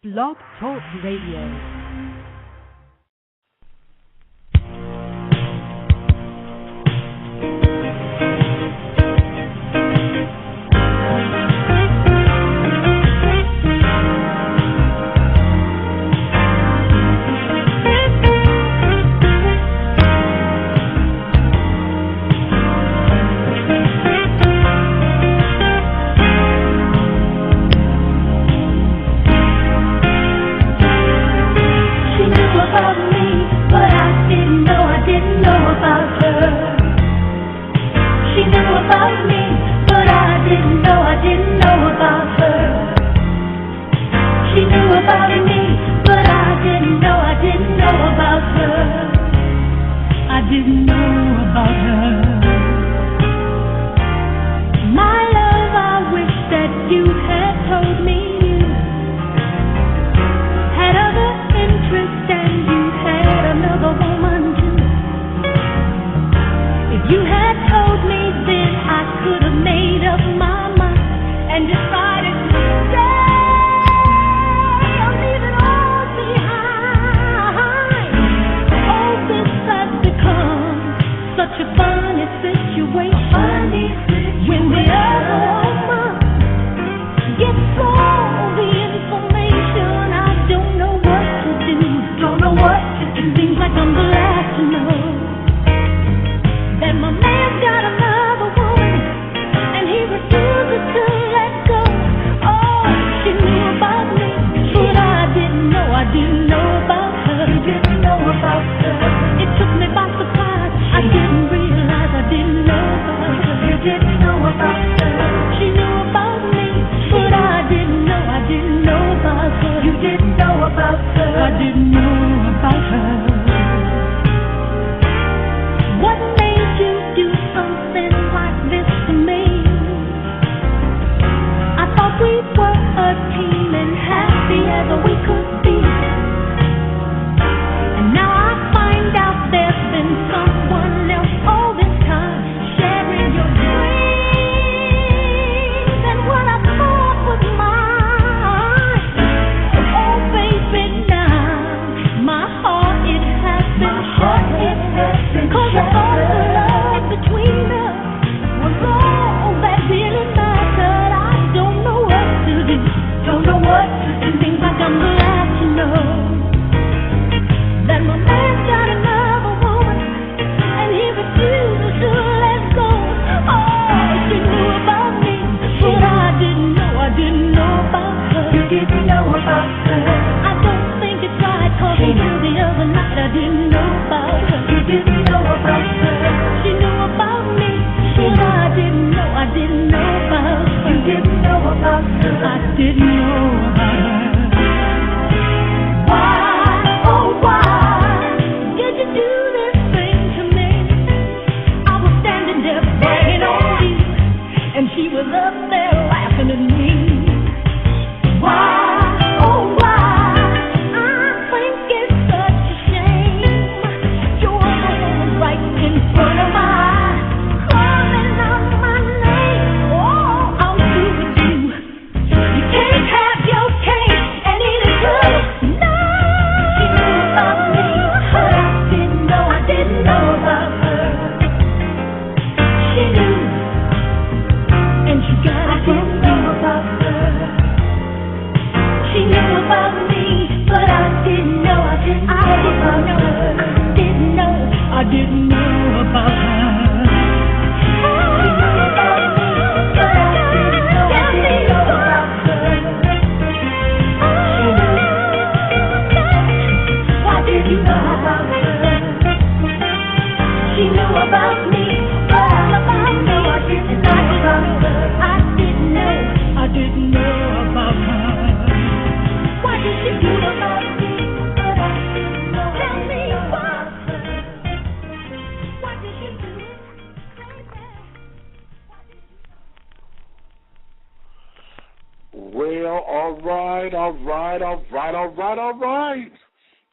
Blog Talk Radio.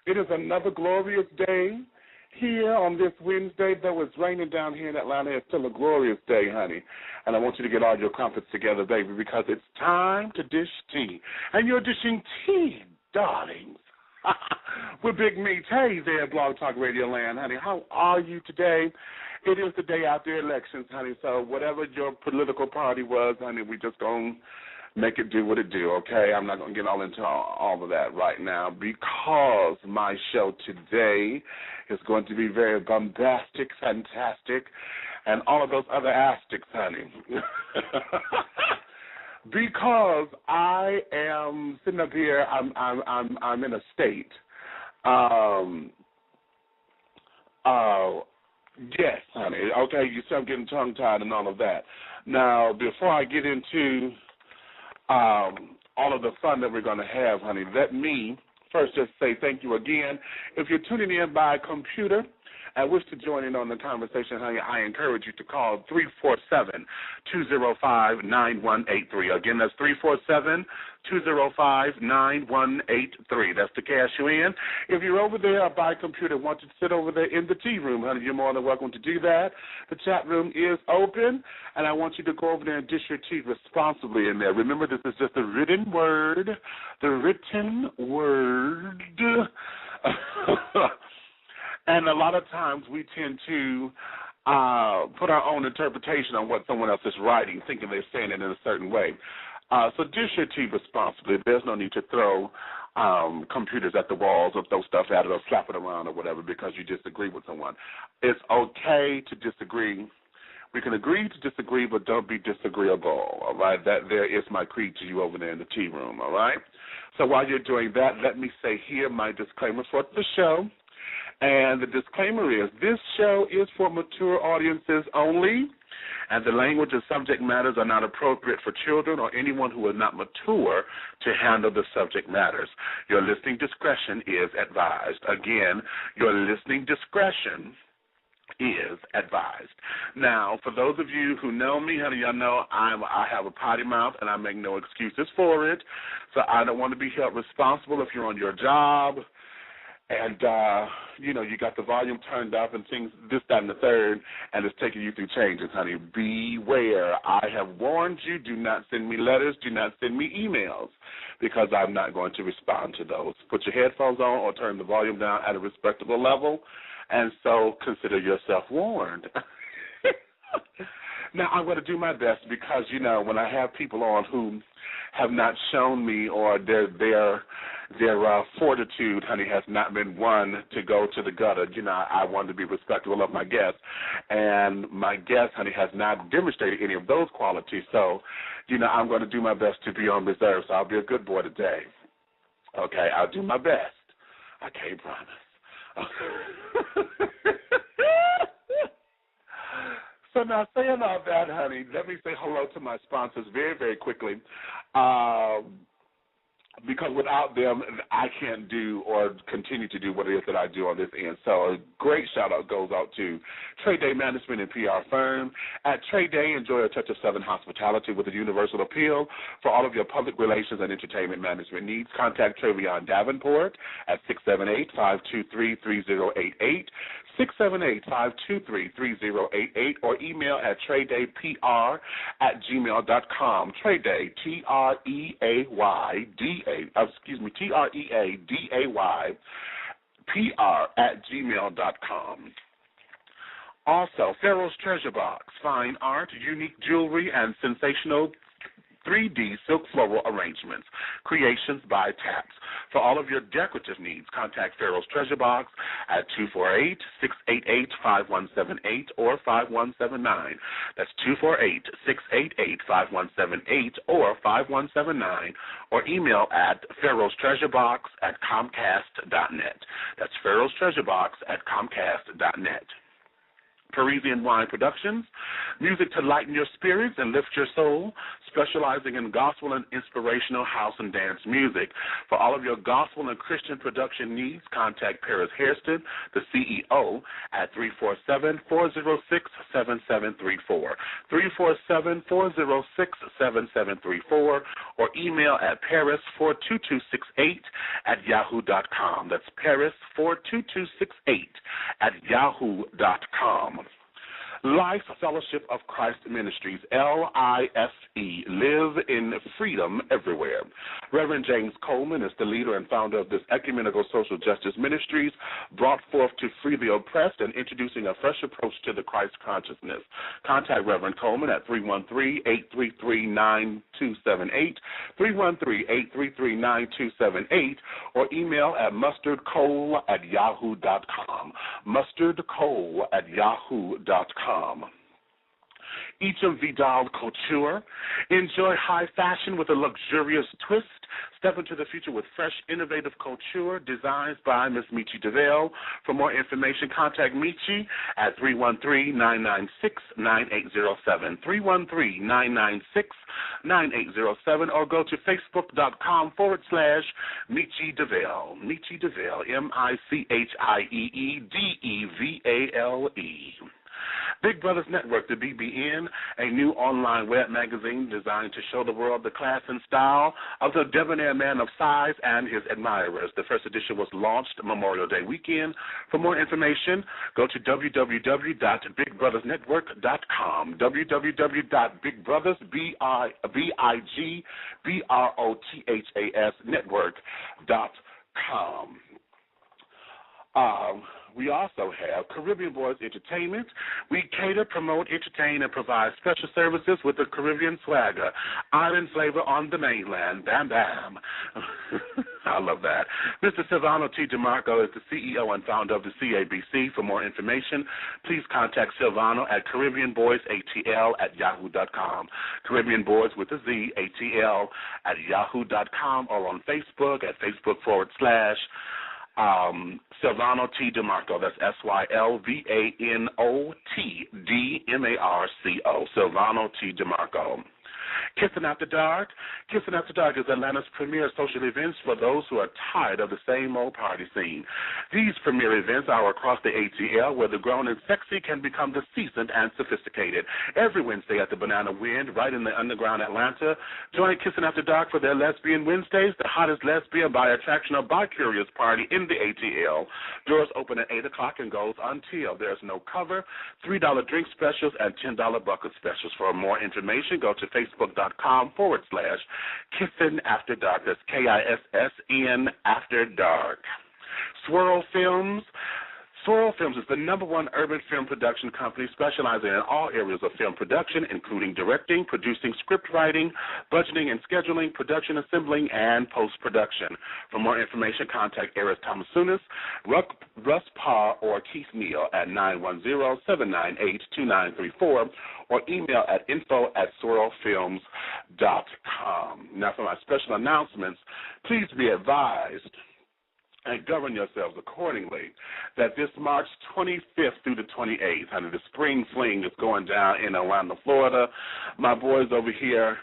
It is another glorious day here on this Wednesday, though it's raining down here in Atlanta. It's still a glorious day, honey. And I want you to get all your crumpets together, baby, because it's time to dish tea. And you're dishing tea darlings. With Big Meat. Hey there, Blog Talk Radio Land, honey. How are you today? It is the day after elections, honey, so whatever your political party was, honey, we just going to make it do what it do, okay? I'm not going to get all into all of that right now because my show today is going to be very bombastic, fantastic, and all of those other astics, honey. Because I am sitting up here, I'm in a state. Yes, honey. Okay, you see, I'm getting tongue-tied and all of that. Now, before I get into all of the fun that we're going to have, honey, let me first just say thank you again. If you're tuning in by computer and wish to join in on the conversation, honey, I encourage you to call 347-205-9183. Again, that's 347-205-9183. That's to cash you in. If you're over there by computer, want to sit over there in the tea room, honey, you're more than welcome to do that. The chat room is open, and I want you to go over there and dish your tea responsibly in there. Remember, this is just the written word. The written word. And a lot of times we tend to put our own interpretation on what someone else is writing, thinking they're saying it in a certain way. So dish your tea responsibly. There's no need to throw computers at the walls or throw stuff at it or slap it around or whatever because you disagree with someone. It's okay to disagree. We can agree to disagree, but don't be disagreeable, all right? That there is my creed to you over there in the tea room, all right? So while you're doing that, let me say here my disclaimers for the show. And the disclaimer is this show is for mature audiences only, and the language and subject matters are not appropriate for children or anyone who is not mature to handle the subject matters. Your listening discretion is advised. Again, your listening discretion is advised. Now, for those of you who know me, honey, y'all know I have a potty mouth and I make no excuses for it. So I don't want to be held responsible if you're on your job and, you got the volume turned up and things, this, that, and the third, and it's taking you through changes, honey. Beware. I have warned you, do not send me letters, do not send me emails, because I'm not going to respond to those. Put your headphones on or turn the volume down at a respectable level, and so consider yourself warned. Now, I'm going to do my best because, when I have people on who have not shown me or their fortitude, honey, has not been one to go to the gutter. I want to be respectful of my guests, and my guest, honey, has not demonstrated any of those qualities. So, I'm going to do my best to be on reserve, so I'll be a good boy today. Okay, I'll do my best. I can't promise. So now, saying all that, honey, let me say hello to my sponsors very, very quickly. Because without them, I can't do or continue to do what it is that I do on this end. So a great shout-out goes out to Trade Day Management and PR Firm. At Trade Day, enjoy a touch of Southern hospitality with a universal appeal. For all of your public relations and entertainment management needs, contact Travion Davenport at 678-523-3088, 678-523-3088, or email at tradeDayPR@gmail.com. Trade Day, TREADAYPR@gmail.com. Also, Pharaoh's Treasure Box, fine art, unique jewelry, and sensational 3D silk floral arrangements, creations by Taps. For all of your decorative needs, contact Pharaoh's Treasure Box at 248-688-5178 or 5179. That's 248-688-5178 or 5179, or email at pharaohstreasurebox@comcast.net. That's Pharaoh's Treasure Box @comcast.net. Parisian Wine Productions, music to lighten your spirits and lift your soul, specializing in gospel and inspirational house and dance music. For all of your gospel and Christian production needs, contact Paris Hairston, the CEO, at 347-406-7734, 347-406-7734, or email at paris42268@yahoo.com. That's paris42268@yahoo.com. Life Fellowship of Christ Ministries, LIFE, Live in Freedom Everywhere. Reverend James Coleman is the leader and founder of this ecumenical social justice ministries, brought forth to free the oppressed and introducing a fresh approach to the Christ consciousness. Contact Reverend Coleman at 313-833-9278, 313-833-9278, or email at mustardcole@yahoo.com, mustardcole@yahoo.com. Echem Vidal Couture. Enjoy high fashion with a luxurious twist. Step into the future with fresh, innovative couture designs by Miss Michi DeVille. For more information, contact Michi at 313-996-9807, 313-996-9807, or go to facebook.com/Michi DeVille. Michi DeVille, MICHIEEDEVALE. Big Brothers Network, the BBN, a new online web magazine designed to show the world the class and style of the debonair man of size and his admirers. The first edition was launched Memorial Day weekend. For more information, go to www.bigbrothersnetwork.com, www.bigbrothersnetwork.com. We also have Caribbean Boys Entertainment. We cater, promote, entertain, and provide special services with the Caribbean swagger, island flavor on the mainland. Bam, bam. I love that. Mr. Silvano T. DeMarco is the CEO and founder of the CABC. For more information, please contact Silvano at CaribbeanBoysATL@yahoo.com. Caribbean Boys with a Z, ATL @yahoo.com, or on Facebook at Facebook/ Silvano T. DeMarco. That's SYLVANOTDMARCO. Silvano T. DeMarco. Kissing After Dark. Kissing After Dark is Atlanta's premier social events for those who are tired of the same old party scene. These premier events are across the ATL, where the grown and sexy can become the seasoned and sophisticated. Every Wednesday at the Banana Wind, right in the underground Atlanta. Join Kissing After Dark for their Lesbian Wednesdays, the hottest lesbian by attraction or bi-curious party in the ATL. Doors open at 8 o'clock and goes until there's no cover. $3 drink specials and $10 bucket specials. For more information, go to Facebook.com/Kissing After Dark. That's KISSN After Dark. Swirl Films. Swirl Films is the #1 urban film production company specializing in all areas of film production, including directing, producing, script writing, budgeting and scheduling, production assembling, and post-production. For more information, contact Eris Thomasounis, Russ Parr, or Keith Neal at 910-798-2934, or email at info@swirlfilms.com. Now, for my special announcements, please be advised and govern yourselves accordingly that this March 25th through the 28th, honey, the Spring Fling is going down in Orlando, Florida. My boys over here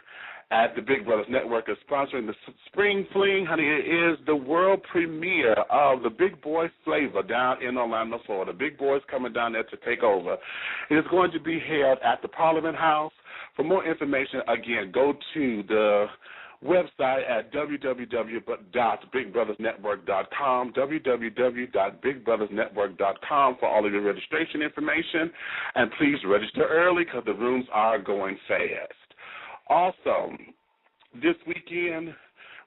at the Big Brothers Network are sponsoring the Spring Fling. Honey, it is the world premiere of the Big Boy flavor down in Orlando, Florida. Big Boys coming down there to take over. It is going to be held at the Parliament House. For more information, again, go to the website at www.bigbrothersnetwork.com, www.bigbrothersnetwork.com for all of your registration information. And please register early because the rooms are going fast. Also, this weekend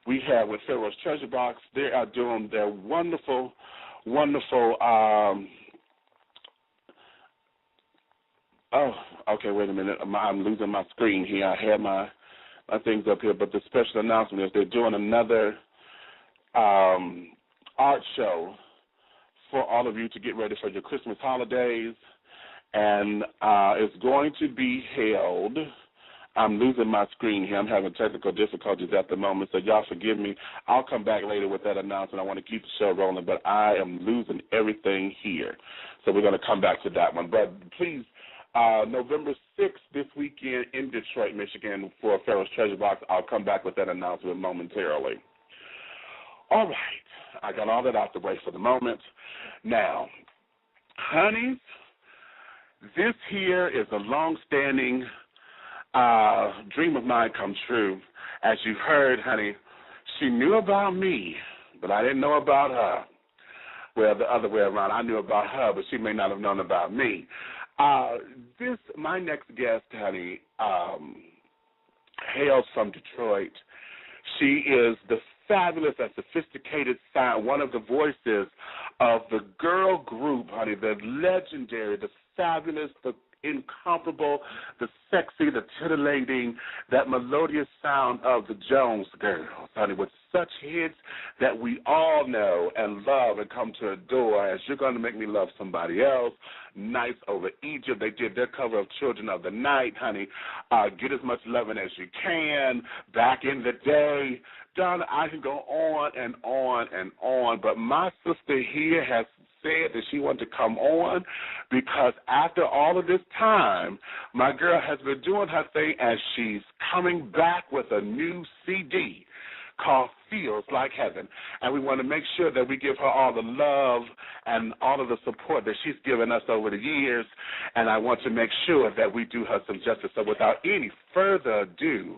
we have with Pharaoh's Treasure Box, they are doing their wonderful, wait a minute. I'm losing my screen here. I had my things up here, but the special announcement is they're doing another art show for all of you to get ready for your Christmas holidays, and it's going to be held. I'm losing my screen here. I'm having technical difficulties at the moment, so y'all forgive me. I'll come back later with that announcement. I want to keep the show rolling, but I am losing everything here, so we're going to come back to that one. But please, November 6th this weekend in Detroit, Michigan for Pharaoh's Treasure Box. I'll come back with that announcement momentarily. All right. I got all that out the way for the moment. Now, honeys, this here is a long-standing dream of mine come true. As you've heard, honey, she knew about me, but I didn't know about her. Well, the other way around. I knew about her, but she may not have known about me. My next guest, honey, hails from Detroit. She is the fabulous and sophisticated sound, one of the voices of the girl group, honey, the legendary, the fabulous, the incomparable, the sexy, the titillating, that melodious sound of the Jones Girls, honey, with such hits that we all know and love and come to adore, as You're Gonna Make Me Love Somebody Else, Nights Over Egypt. They did their cover of Children of the Night, honey, Get As Much Lovin' As You Can, Back in the Day. Donna, I can go on and on and on, but my sister here has said that she wanted to come on because after all of this time, my girl has been doing her thing, and she's coming back with a new CD called Feels Like Heaven. And we want to make sure that we give her all the love and all of the support that she's given us over the years, and I want to make sure that we do her some justice. So without any further ado,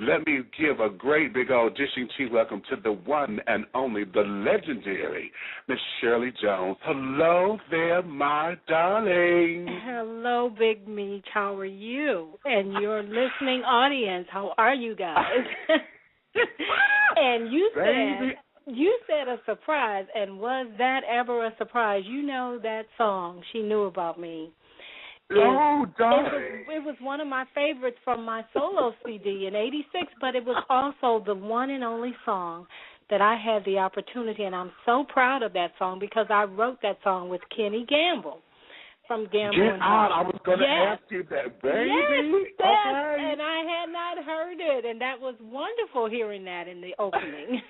let me give a great big old dishing tea welcome to the one and only, the legendary Miss Shirley Jones. Hello there, my darling. Hello, Big Meech. How are you? And your listening audience, how are you guys? And you said a surprise, and was that ever a surprise? You know that song, She Knew About Me. Oh, darling. It was one of my favorites from my solo CD in '86, but it was also the one and only song that I had the opportunity, and I'm so proud of that song because I wrote that song with Kenny Gamble from Gamble Get and out. Hart. I was going to Yes. ask you that, baby. Yes, Okay. and I had not heard it, and that was wonderful hearing that in the opening.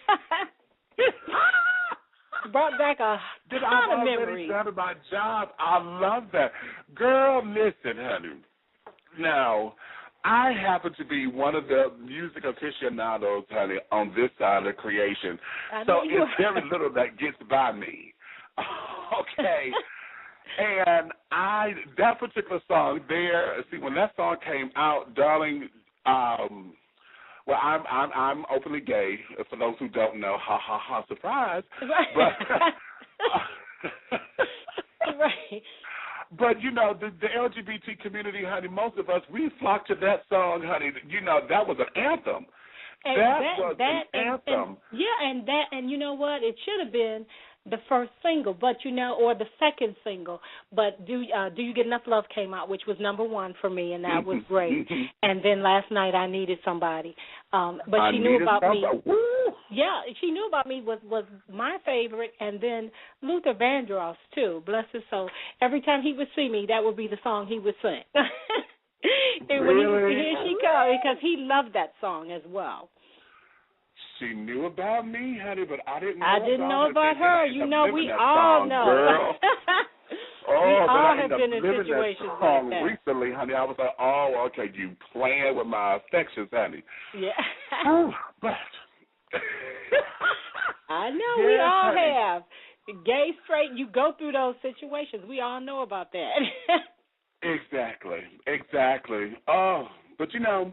Brought back a ton of memories. I've already done my job. I love that. Girl, listen, honey. Now, I happen to be one of the music aficionados, honey, on this side of creation. So it's very little that gets by me. Okay. And that particular song there, see, when that song came out, darling, well, I'm openly gay. For those who don't know, ha ha ha, surprise. Right. But, right. But you know, the LGBT community, honey, most of us, we flock to that song, honey. You know, that was an anthem. And that was an anthem. And you know what? It should have been the first single, but you know, or the second single. But Do You Get Enough Love came out, which was number one for me, and that was great. And then Last Night I Needed Somebody. But She Knew About Me. Woo! Yeah, She Knew About Me was my favorite, and then Luther Vandross too. Bless his soul. Every time he would see me, that would be the song he would sing. And when here she comes, because he loved that song as well. She knew about me, honey, but I didn't know I didn't know about her. You know, we song, all know. Girl. We all but have been in situations like that. Recently, honey, I was like, oh, okay, you playing with my affections, honey. Yeah. Oh, but I know, yes, we all honey. have. Gay, straight, you go through those situations. We all know about that. Exactly. Oh, but you know,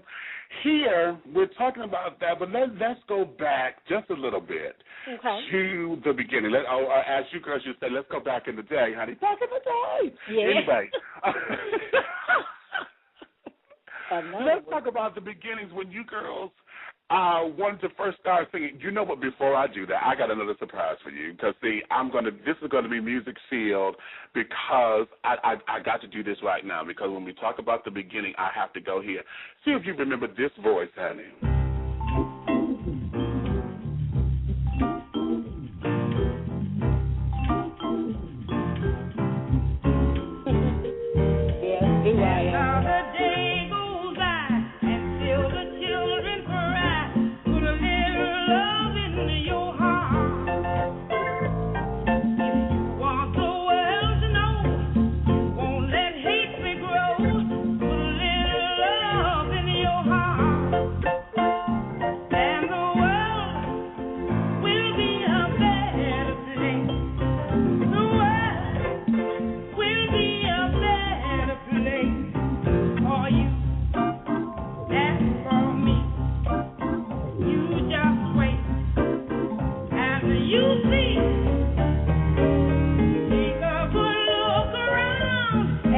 here we're talking about that, but let's go back just a little bit to the beginning. As you girls used to say, let's go back in the day, honey. Back in the day. Yeah. Anyway, let's talk about the beginnings when you girls wanted to first start singing. You know what? Before I do that, I got another surprise for you. Because see, this is going to be music field because I got to do this right now. Because when we talk about the beginning, I have to go here. See if you remember this voice, honey.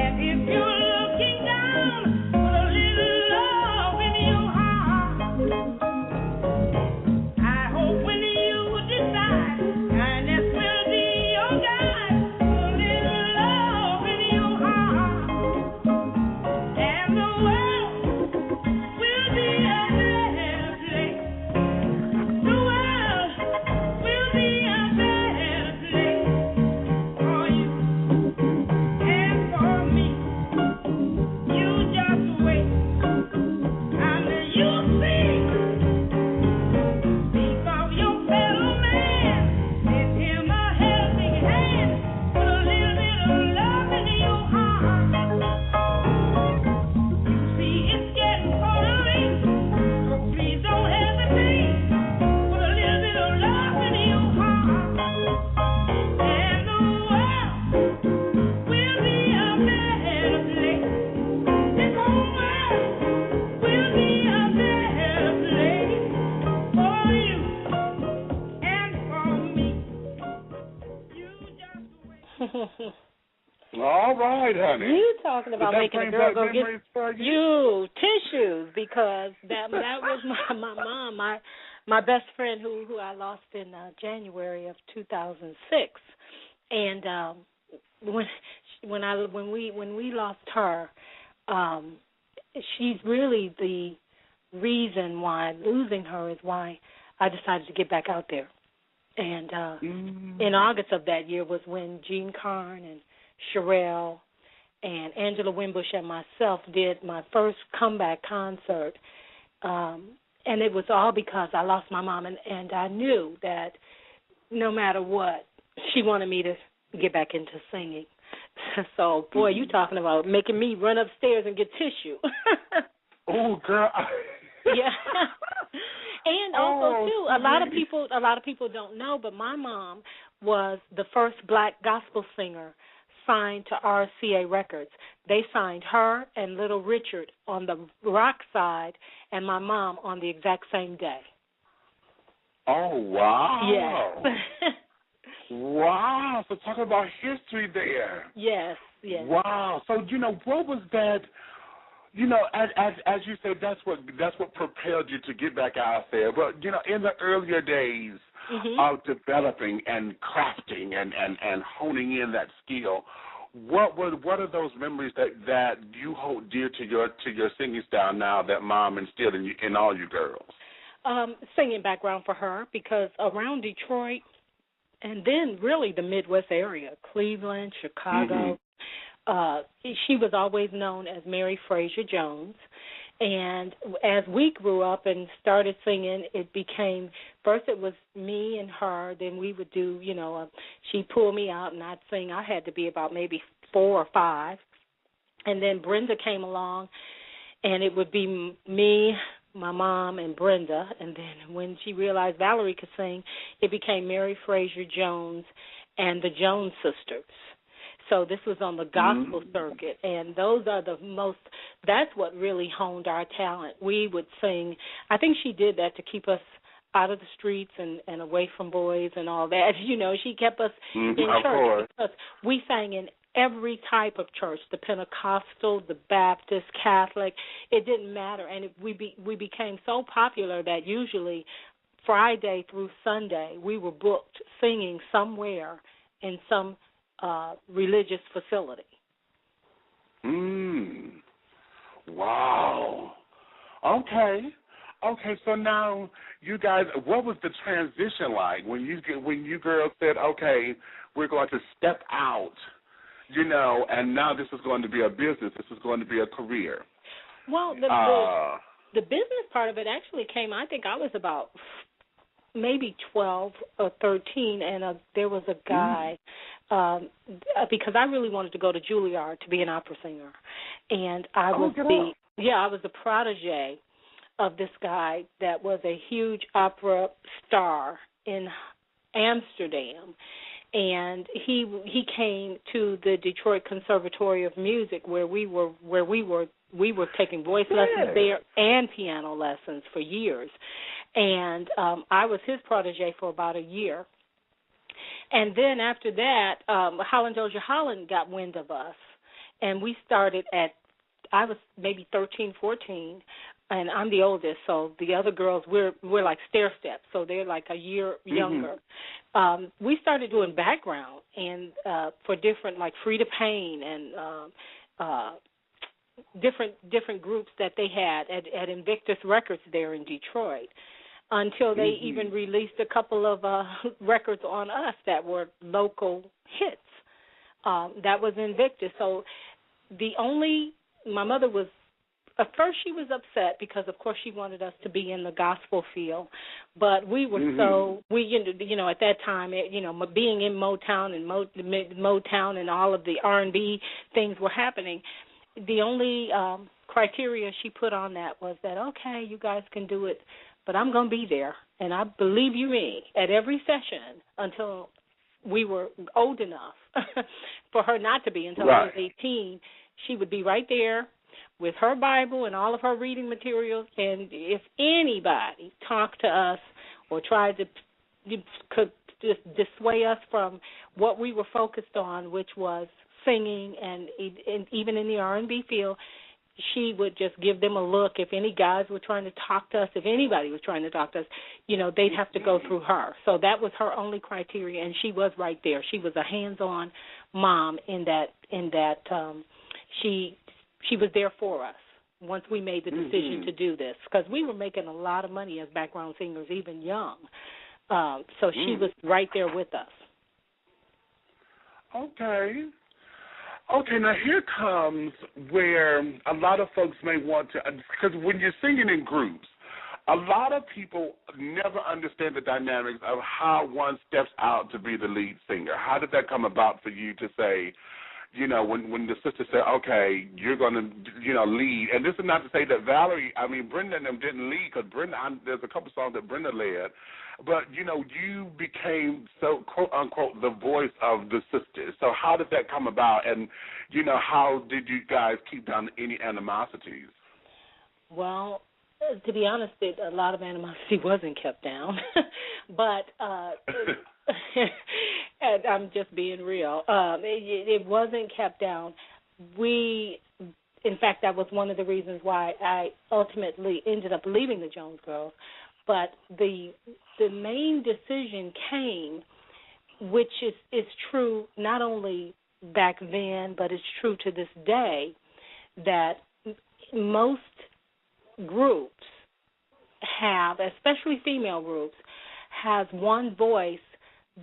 If you All right, honey. You talking about making a girl go get you tissues, because that was my mom, my best friend who I lost in January of 2006, and when we lost her, she's really the reason why losing her is why I decided to get back out there. And in August of that year was when Jean Carn and Sherelle and Angela Wimbush and myself did my first comeback concert. And it was all because I lost my mom, and I knew that no matter what, she wanted me to get back into singing. So, boy, you talking about making me run upstairs and get tissue. Oh, girl. Yeah. And also, too, a lot of people don't know, but my mom was the first black gospel singer signed to RCA Records. They signed her and Little Richard on the rock side and my mom on the exact same day. Oh, wow. Yes. Wow. So talk about history there. Yes, yes. Wow. So, what was that? As you said, that's what propelled you to get back out there. But, in the earlier days of developing and crafting and honing in that skill, what are those memories that you hold dear to your singing style now that Mom instilled in all you girls? Singing background for her, because around Detroit and then really the Midwest area, Cleveland, Chicago, she was always known as Mary Frazier Jones. And as we grew up and started singing, it became, first it was me and her, then we would do, she'd pull me out and I'd sing. I had to be about maybe 4 or 5. And then Brenda came along, and it would be me, my mom, and Brenda. And then when she realized Valerie could sing, it became Mary Frazier Jones and the Jones Sisters. So this was on the gospel circuit, and those are that's what really honed our talent. We would sing. I think she did that to keep us out of the streets and away from boys and all that. She kept us in church, because we sang in every type of church, the Pentecostal, the Baptist, Catholic. It didn't matter, and we became so popular that usually Friday through Sunday we were booked singing somewhere in some religious facility. Wow. Okay. So now you guys, what was the transition like when you girls said, okay, we're going to step out, and now this is going to be a business, this is going to be a career? Well, the business part of it actually came, I think I was about maybe 12 or 13, and there was a guy, because I really wanted to go to Juilliard to be an opera singer, and I was the protege of this guy that was a huge opera star in Amsterdam, and he came to the Detroit Conservatory of Music where we were taking voice lessons there and piano lessons for years. And I was his protege for about a year. And then after that, Holland Dozier Holland got wind of us. And we started I was maybe 13, 14, and I'm the oldest. So the other girls, we're like stair steps. So they're like a year younger. We started doing background and for different, like Frida Payne and different groups that they had at Invictus Records there in Detroit, until they even released a couple of records on us that were local hits. That was Invictus. So my mother was, at first she was upset because, of course, she wanted us to be in the gospel field. But we were at that time, being in Motown and all of the R&B things were happening, the only criteria she put on that was that, okay, you guys can do it, but I'm going to be there, and I believe you me, at every session until we were old enough for her not to be. Until I was 18, she would be right there with her Bible and all of her reading materials, and if anybody talked to us or tried to could dissuade us from what we were focused on, which was singing, and even in the R&B field, she would just give them a look. If any guys were trying to talk to us, if anybody was trying to talk to us, they'd have to go through her. So that was her only criteria, and she was right there. She was a hands-on mom in that she was there for us once we made the decision to do this, because we were making a lot of money as background singers, even young. So she was right there with us. Okay. Okay, now here comes where a lot of folks may want to, because when you're singing in groups, a lot of people never understand the dynamics of how one steps out to be the lead singer. How did that come about for you to say, when the sister said, okay, you're going to, lead. And this is not to say that Brenda and them didn't lead, because there's a couple songs that Brenda led. But, you became so, quote, unquote, the voice of the sisters. So how did that come about? And, how did you guys keep down any animosities? Well, to be honest, a lot of animosity wasn't kept down. But and I'm just being real. It wasn't kept down. In fact, that was one of the reasons why I ultimately ended up leaving the Jones Girls. But the main decision came, which is true not only back then, but it's true to this day, that most groups have, especially female groups, has one voice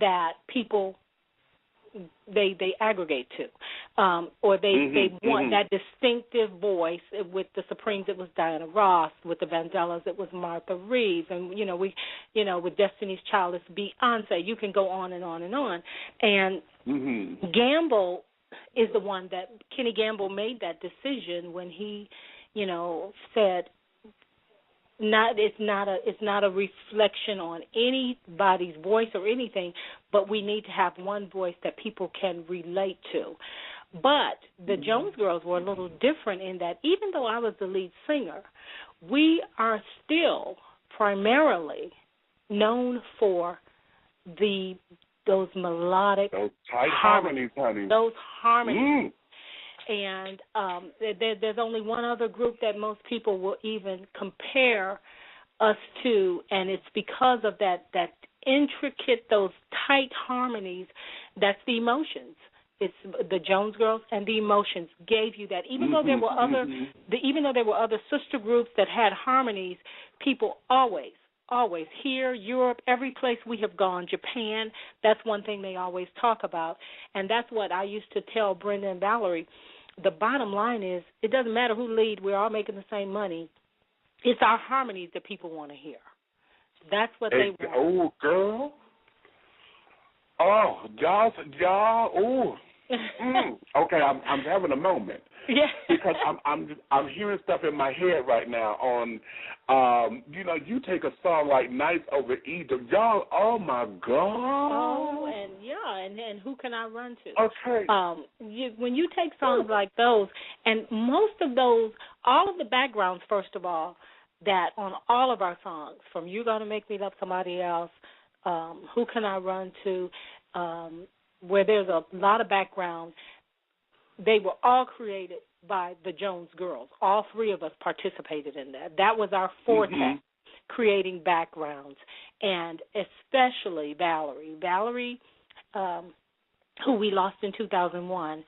that people they aggregate to, or they want that distinctive voice. With the Supremes, it was Diana Ross. With the Vandellas, it was Martha Reeves, and with Destiny's Child, it's Beyonce. You can go on and on and on. And Gamble is the one that Kenny Gamble made that decision when he, said, it's not a reflection on anybody's voice or anything, but we need to have one voice that people can relate to. But the Jones Girls were a little different in that even though I was the lead singer, we are still primarily known for those melodic, those tight harmonies, honey. Those harmonies. And there's only one other group that most people will even compare us to, and it's because of that intricate, those tight harmonies. That's the Emotions. It's the Jones Girls and the Emotions gave you that. Even though there were other sister groups that had harmonies, people always here, Europe, every place we have gone, Japan, that's one thing they always talk about. And that's what I used to tell Brenda and Valerie. The bottom line is, it doesn't matter who lead, we're all making the same money. It's our harmonies that people want to hear. That's what they want. Oh, girl. Oh, y'all, oh. Okay, I'm having a moment. Yeah. Because I'm hearing stuff in my head right now on, you take a song like Nights Over Egypt. Y'all, oh, my God. Oh, and who can I run to? Okay. When you take songs like those, and most of those, all of the backgrounds, first of all, that on all of our songs, from You Gonna Make Me Love Somebody Else, Who Can I Run To, where there's a lot of background, they were all created by the Jones Girls. All three of us participated in that. That was our forte, creating backgrounds, and especially Valerie. Valerie, who we lost in 2001,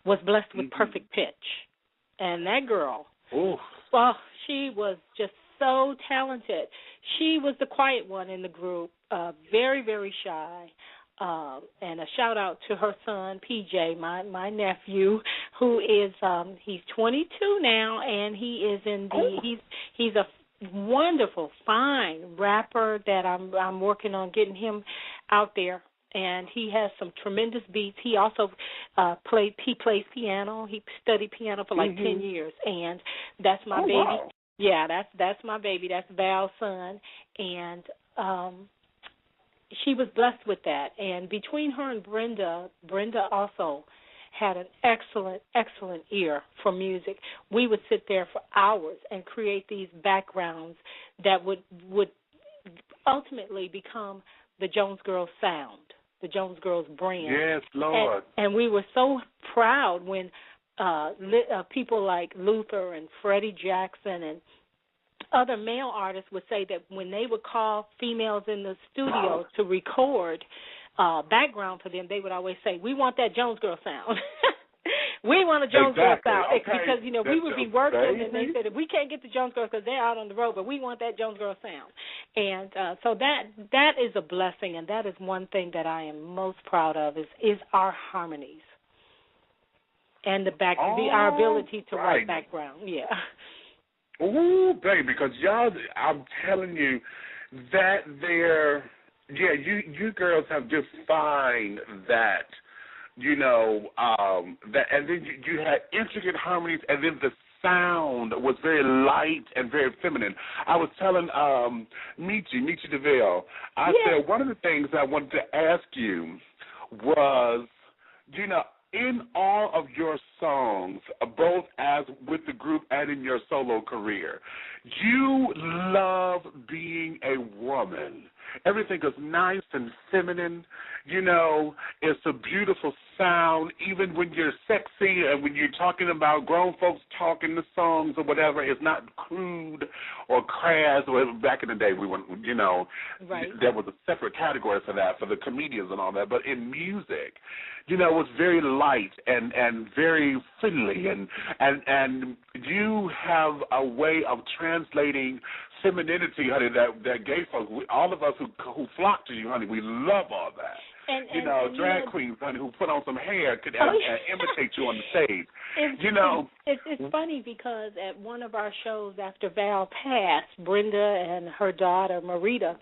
was blessed with perfect pitch. And that girl, well, she was just so talented. She was the quiet one in the group, very, very shy. And a shout out to her son PJ, my nephew, who is he's 22 now, and he is he's a wonderful, fine rapper that I'm working on getting him out there, and he has some tremendous beats. He also plays piano. He studied piano for like 10 years, and that's my baby. Wow. Yeah, that's my baby. That's Val's son, and she was blessed with that. And between her and Brenda also had an excellent, excellent ear for music. We would sit there for hours and create these backgrounds that would ultimately become the Jones Girls sound. the Jones Girls brand. Yes, Lord. And we were so proud when people like Luther and Freddie Jackson and other male artists would say that when they would call females in the studio to record background for them, they would always say, "We want that Jones Girl sound." We want a Jones Girl sound. Okay. Because, we would be working, baby. and they said, if we can't get the Jones Girls because they're out on the road, but we want that Jones Girl sound. And so that is a blessing, and that is one thing that I am most proud of is our harmonies and our ability to write background. Yeah. Ooh, baby, because y'all, I'm telling you that you girls have defined that. That, and then you had intricate harmonies, and then the sound was very light and very feminine. I was telling Michi DeVille, I said one of the things I wanted to ask you was, in all of your songs, both as with the group and in your solo career, you love being a woman. Everything is nice and feminine. It's a beautiful sound. Even when you're sexy and when you're talking about grown folks talking the songs or whatever, it's not crude or crass. Or back in the day, we were, right. There was a separate category for that, for the comedians and all that. But in music, it was very light and very friendly. And you have a way of translating femininity, honey, that gay folks, all of us who flock to you, honey, we love all that. And drag queens, honey, who put on some hair could imitate you on the stage. It's funny because at one of our shows after Val passed, Brenda and her daughter Marita,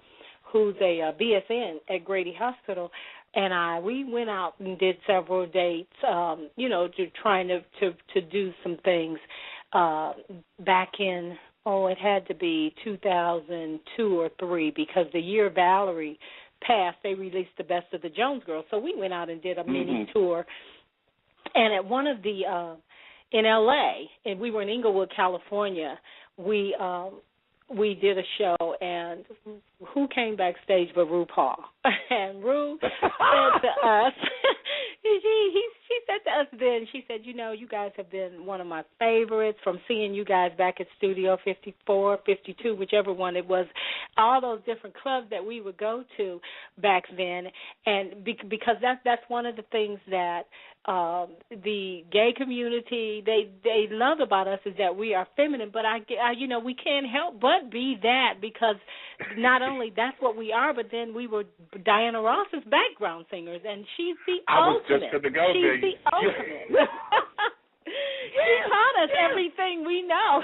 who's a BSN at Grady Hospital, and we went out and did several dates, trying to do some things back in. It had to be 2002 or 3 because the year Valerie passed, they released the Best of the Jones Girls. So we went out and did a mini tour. And at one of the in L.A., and we were in Inglewood, California, we did a show, and who came backstage but RuPaul? And Ru said to us, she said to us then, she said, you guys have been one of my favorites from seeing you guys back at Studio 54, 52, whichever one it was, all those different clubs that we would go to back then. And because that's one of the things that the gay community, they love about us is that we are feminine, but we can't help but be that because not only that's what we are, but then we were Diana Ross's background singers, and she's the ultimate. I was just going to go there. She's the ultimate. She taught us everything we know.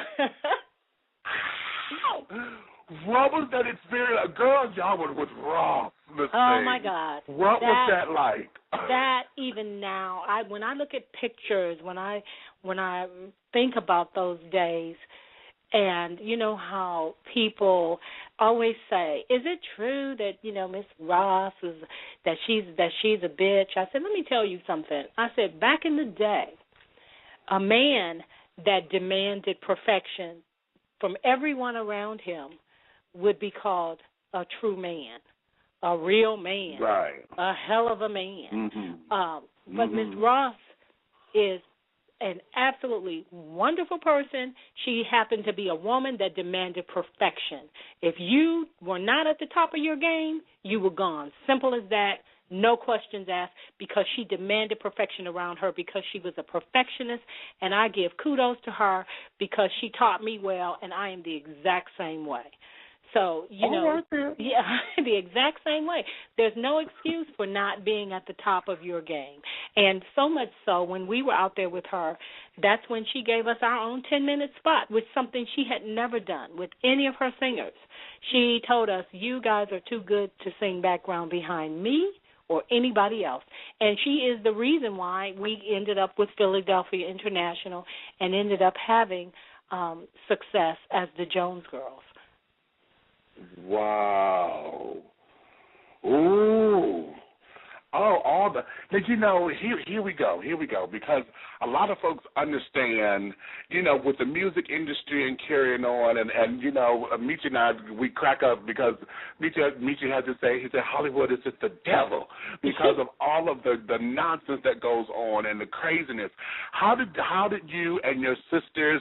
What was that experience? Girl, y'all were with Ross. Oh, my God. What was that like? That even now, when I look at pictures, when I think about those days, and you know how people always say, "Is it true that Miss Ross is that she's a bitch?" I said, "Let me tell you something." I said, back in the day, a man that demanded perfection from everyone around him would be called a true man, a real man, right, a hell of a man. Mm-hmm. But Miss Ross is an absolutely wonderful person. She happened to be a woman that demanded perfection. If you were not at the top of your game, you were gone. Simple as that. No questions asked, because she demanded perfection around her, because she was a perfectionist, and I give kudos to her because she taught me well, and I am the exact same way. So, the exact same way. There's no excuse for not being at the top of your game. And so much so, when we were out there with her, that's when she gave us our own 10-minute spot, with something she had never done with any of her singers. She told us, "You guys are too good to sing background behind me or anybody else." And she is the reason why we ended up with Philadelphia International and ended up having success as the Jones Girls. Wow. Ooh. Oh, all the, that, here we go, because a lot of folks understand, with the music industry and carrying on, and Michi and I, we crack up because Michi had to say, he said, Hollywood is just the devil because of all of the nonsense that goes on and the craziness. How did you and your sisters,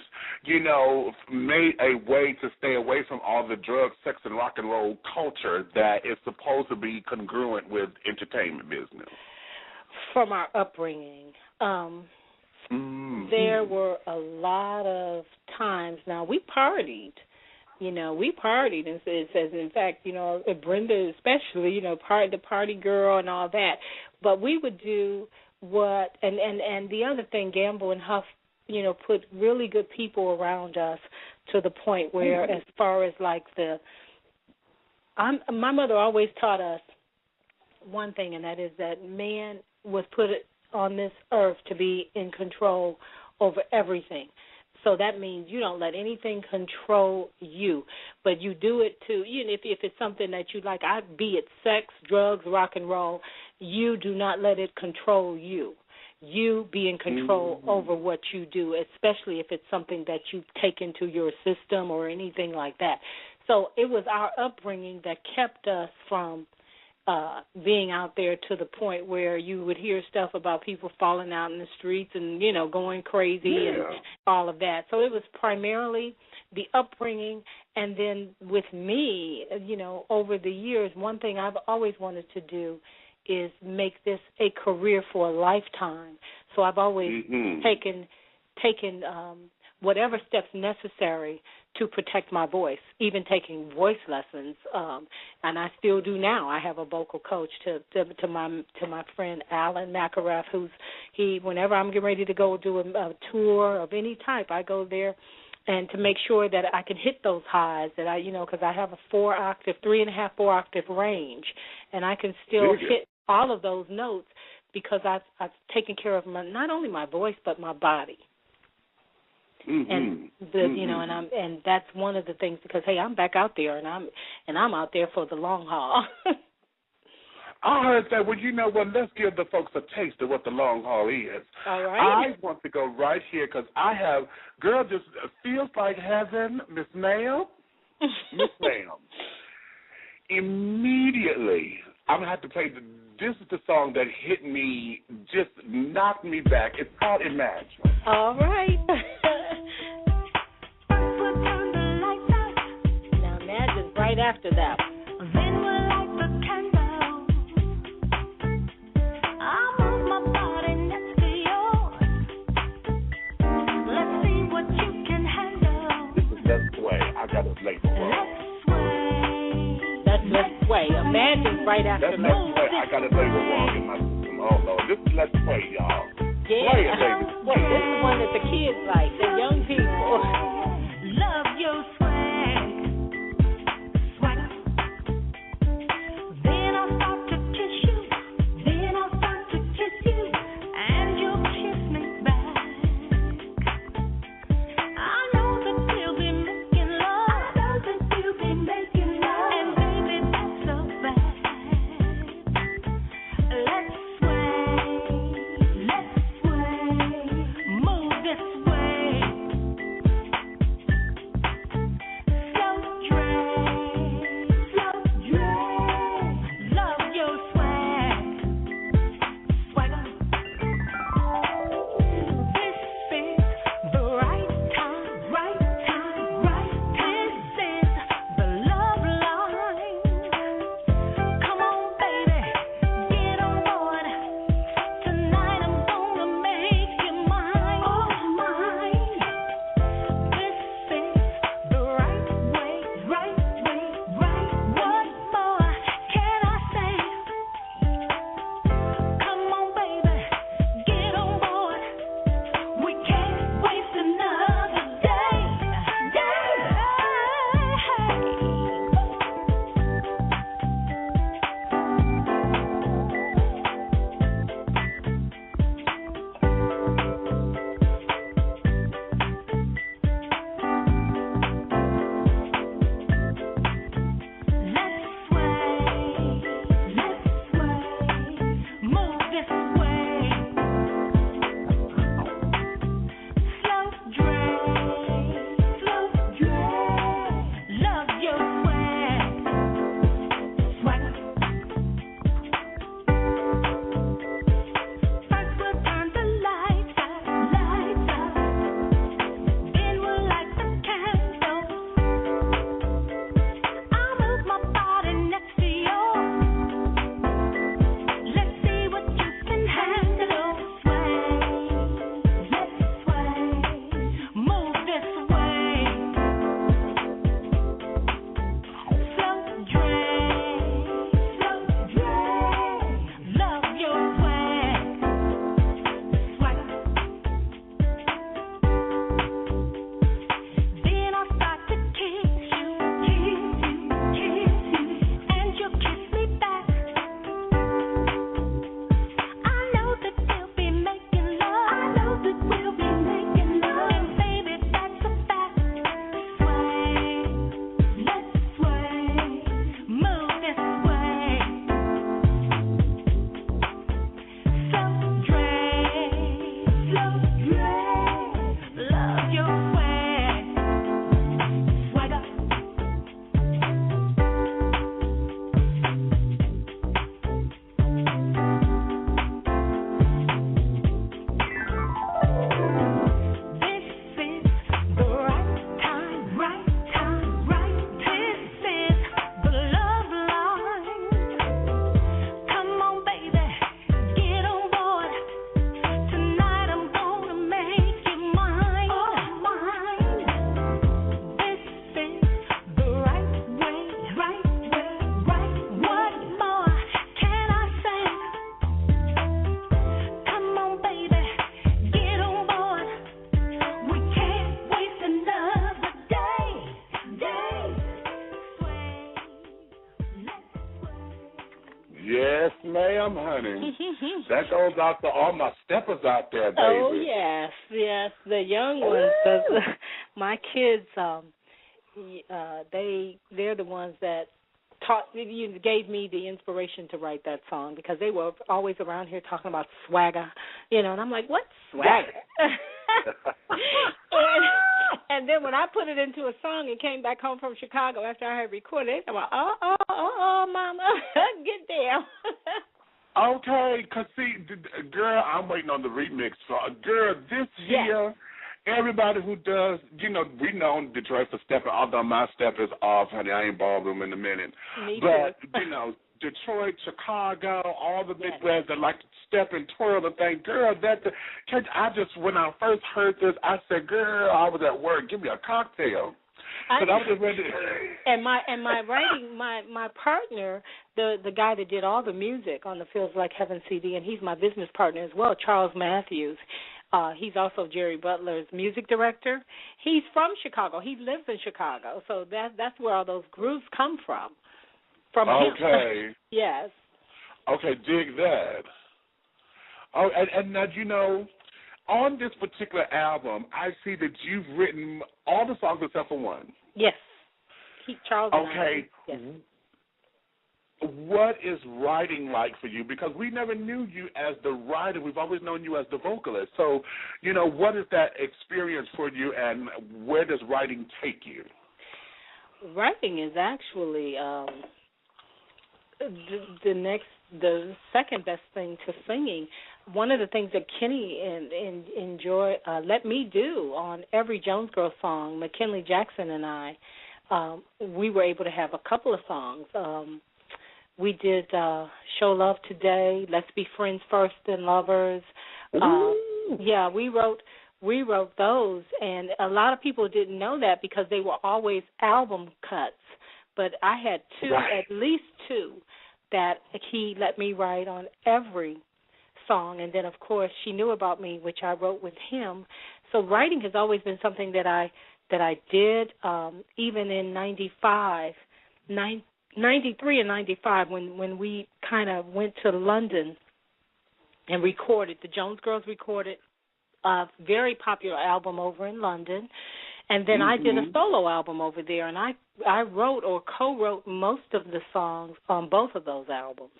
made a way to stay away from all the drug, sex, and rock and roll culture that is supposed to be congruent with entertainment business? From our upbringing, there were a lot of times. Now, we partied. And it says, in fact, Brenda especially, the party girl and all that. But we would do what, and the other thing, Gamble and Huff, put really good people around us to the point where, as far as like my mother always taught us one thing, and that is that man was put on this earth to be in control over everything. So that means you don't let anything control you, but you do it to, if it's something that you like, be it sex, drugs, rock and roll, you do not let it control you. You be in control over what you do, especially if it's something that you take into your system or anything like that. So it was our upbringing that kept us from being out there to the point where you would hear stuff about people falling out in the streets and, going crazy and all of that. So it was primarily the upbringing. And then with me, over the years, one thing I've always wanted to do is make this a career for a lifetime. So I've always taken whatever steps necessary to protect my voice, even taking voice lessons, and I still do now. I have a vocal coach to my friend Alan McArath, whenever I'm getting ready to go do a tour of any type, I go there and to make sure that I can hit those highs that because I have a 3.5, 4 octave range, and I can still hit all of those notes because I've taken care of not only my voice but my body. And and that's one of the things, because hey, I'm back out there and I'm out there for the long haul. I heard that. Well, let's give the folks a taste of what the long haul is. All right. I want to go right here because I have, girl, just feels like heaven, Miss Ma'am. Miss Ma'am. Immediately, I'm going to have to play this is the song that hit me, just knocked me back. It's called Imagine. All right. Now, Imagine's right after that. Then we'll light the candle. I'll move my body next to yours. Let's see what you can handle. This is Let's Sway. I got to label wrong. Let's sway. That's Let's Sway. Imagine's right after Let's Sway. I got to label wrong in my system. Oh, no. This is Let's Sway, y'all. Yeah. Play it, baby. Play it. This is the one that the kids like, the young people. Love your swag. Swag. Then I'll start to kiss you. Then I'll start to kiss you. And you'll kiss me back. I know that we'll be making love. And baby, that's so bad. Let's sway. Let's sway. Move this way. That goes out to all my steppers out there, baby. Oh yes, the young ones. 'Cause my kids, they're the ones that gave me the inspiration to write that song, because they were always around here talking about swagger, and I'm like, what swagger? and then when I put it into a song and came back home from Chicago after I had recorded it, I'm like, oh, mama, get down. Okay, because see, girl, I'm waiting on the remix. Girl, this year, everybody who does, we know Detroit for stepping, although my step is off, honey. I ain't ballroom in a minute. Me but, too. Detroit, Chicago, all the Midwest that like to step and twirl and think, girl, when I first heard this, I said, girl, I was at work, give me a cocktail. I was just ready. And my writing, my partner, the guy that did all the music on the Feels Like Heaven CD, and he's my business partner as well, Charles Matthews. He's also Jerry Butler's music director. He's from Chicago. He lives in Chicago, so that's where all those grooves come from. From him. Okay. Yes. Okay, dig that. Oh, and now, on this particular album, I see that you've written all the songs except for one. Yes. Charles. Okay. Yes. What is writing like for you? Because we never knew you as the writer. We've always known you as the vocalist. So, what is that experience for you, and where does writing take you? Writing is actually the second best thing to singing. One of the things that Kenny let me do on every Jones Girl song, McKinley Jackson and I, we were able to have a couple of songs. We did Show Love Today, Let's Be Friends First and Lovers. We wrote those, and a lot of people didn't know that because they were always album cuts. But I had at least two, that he let me write on every song. And then, of course, She Knew About Me, which I wrote with him. So writing has always been something that I did, even in 93 and 95 when we kind of went to London and recorded. The Jones Girls recorded a very popular album over in London. And then I did a solo album over there, and I wrote or co-wrote most of the songs on both of those albums.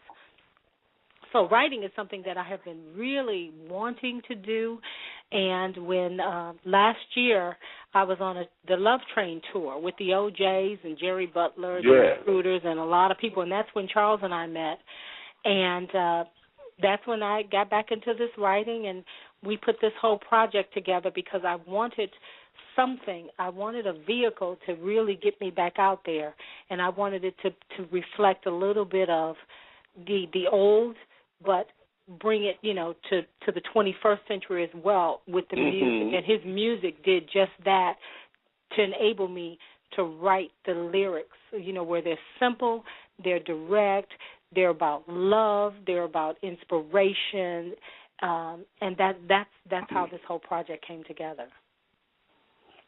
So writing is something that I have been really wanting to do. And when last year I was on the Love Train tour with the OJs and Jerry Butler, the Recruiters, and a lot of people, and that's when Charles and I met. And that's when I got back into this writing, and we put this whole project together because I wanted something. I wanted a vehicle to really get me back out there, and I wanted it to reflect a little bit of the old, but bring it, to the 21st century as well with the music. And his music did just that to enable me to write the lyrics, where they're simple, they're direct, they're about love, they're about inspiration, and that's how this whole project came together.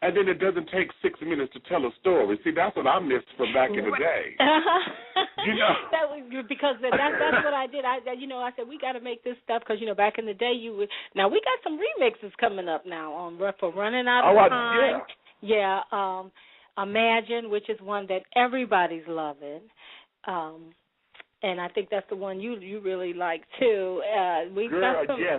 And then it doesn't take 6 minutes to tell a story. See, that's what I missed from back in the day. That was because that's what I did. I said we got to make this stuff because back in the day now we got some remixes coming up now for Running Out of Time. Imagine, which is one that everybody's loving. And I think that's the one you really like too. Yes,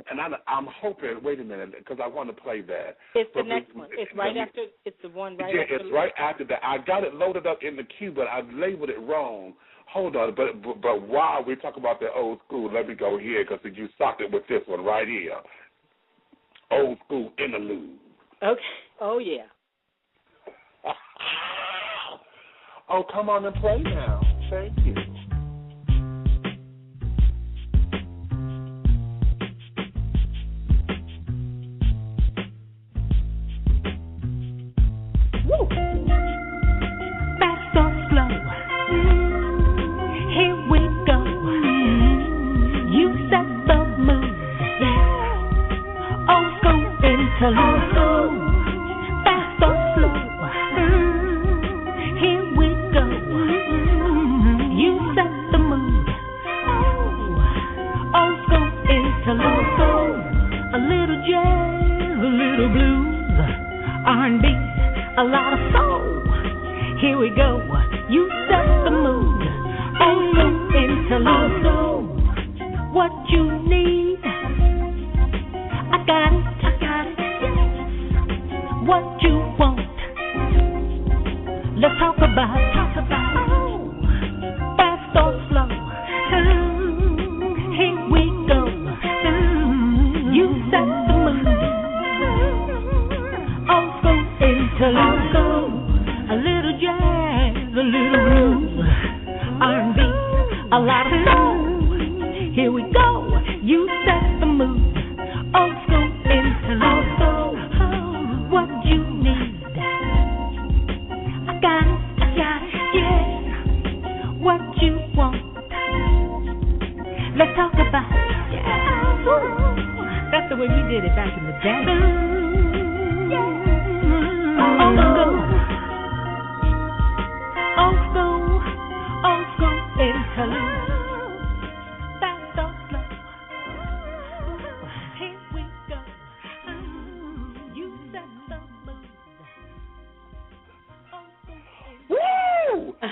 and I'm hoping. Wait a minute, because I want to play that. It's the next one. It's right after. It's the one right after. Yeah, it's right after that. I got it loaded up in the queue, but I labeled it wrong. Hold on, but while we talk about the old school, let me go here because you socked it with this one right here. Old school interlude. Okay. Oh yeah. Oh, come on and play now. Thank you. You little blues, R&B, a lot of soul. Here we go. You set the mood. Also interlude. What you need, I got it. What you want, let's talk about. Oh, fast or slow. Here we go. You set the mood. Also interlude. A little jazz, a little blues, R&B, a lot of soul. Here we go. You set the mood. Old school interlude. What you need, I got it. Yeah. What you want, let's talk about it. Yeah. That's the way we did it back in the day. Old school interlude. Fast or slow. Here we go. You set the mood. Woo! Yeah,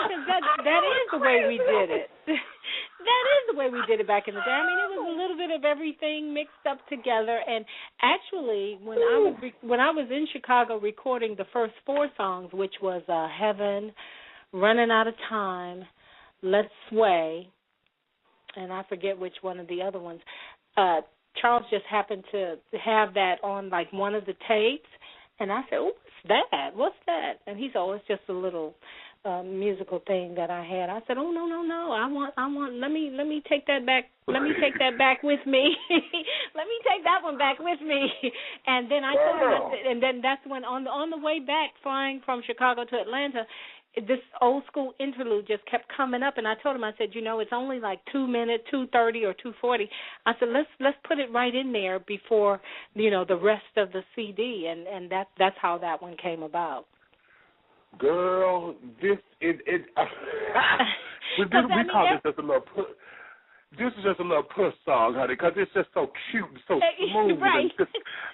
because that is the way we did it. That is the way we did it back in the day. I mean, it was a little bit of everything mixed up together. And actually, when I was in Chicago recording the first 4 songs, which was Heaven, Running Out of Time, Let's Sway, and I forget which one of the other ones, Charles just happened to have that on like one of the tapes, and I said, "Oh, what's that?" And he said, "Oh, it's just a little musical thing that I had." I said, "Oh, no, I want. Let me take that back. Let me take that back with me. Let me take that one back with me." And then I told him, and then that's when on the way back, flying from Chicago to Atlanta, this old school interlude just kept coming up, and I told him, I said, it's only like 2 minutes, 2:30 or 2:40. I said, let's put it right in there before the rest of the CD, and that's how that one came about. Girl, this is it. We call this just a little push. This is just a little push song, honey, because it's just so cute and so smooth. Right.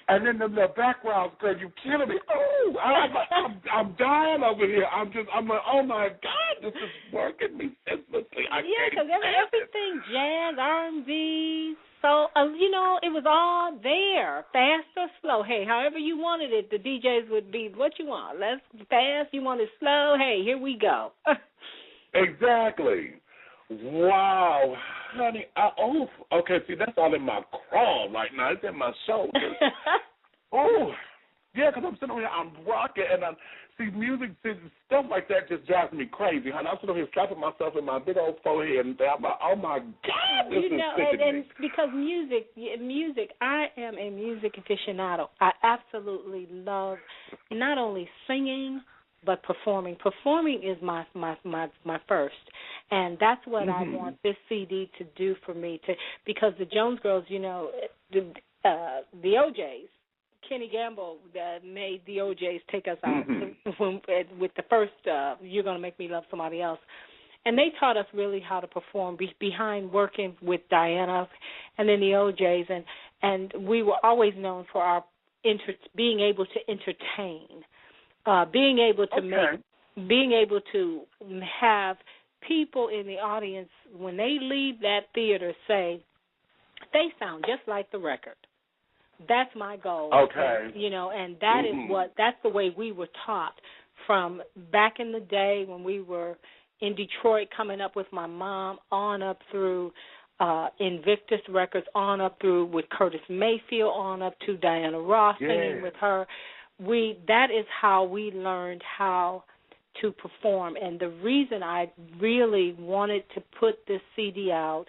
And then the little background, girl, you killing me. Oh, I'm dying over here. I'm like, oh my God, this is working me senselessly. Yeah, because everything, jazz, R&B, so it was all there, fast or slow. Hey, however you wanted it, the DJs would be, what you want? Let's fast. You want it slow? Hey, here we go. Exactly. Wow, honey. Okay, see, that's all in my crawl right now. It's in my shoulders. Oh, yeah, because I'm sitting over here, I'm rocking, and music, stuff like that just drives me crazy, honey. I'm sitting over here slapping myself in my big old forehead, and I'm like, oh, my God, this is sickening. And because music, I am a music aficionado. I absolutely love not only singing, but performing. Performing is my first, and that's what I want this CD to do for me. Because the Jones Girls, the OJs, Kenny Gamble made the OJs take us out with the first "You're Gonna Make Me Love Somebody Else," and they taught us really how to perform behind working with Diana, and then the OJs, and we were always known for our being able to entertain. Being able to have people in the audience when they leave that theater say they sound just like the record. That's my goal. Okay. And that is that's the way we were taught from back in the day when we were in Detroit, coming up with my mom, on up through Invictus Records, on up through with Curtis Mayfield, on up to Diana Ross singing with her. That is how we learned how to perform. And the reason I really wanted to put this CD out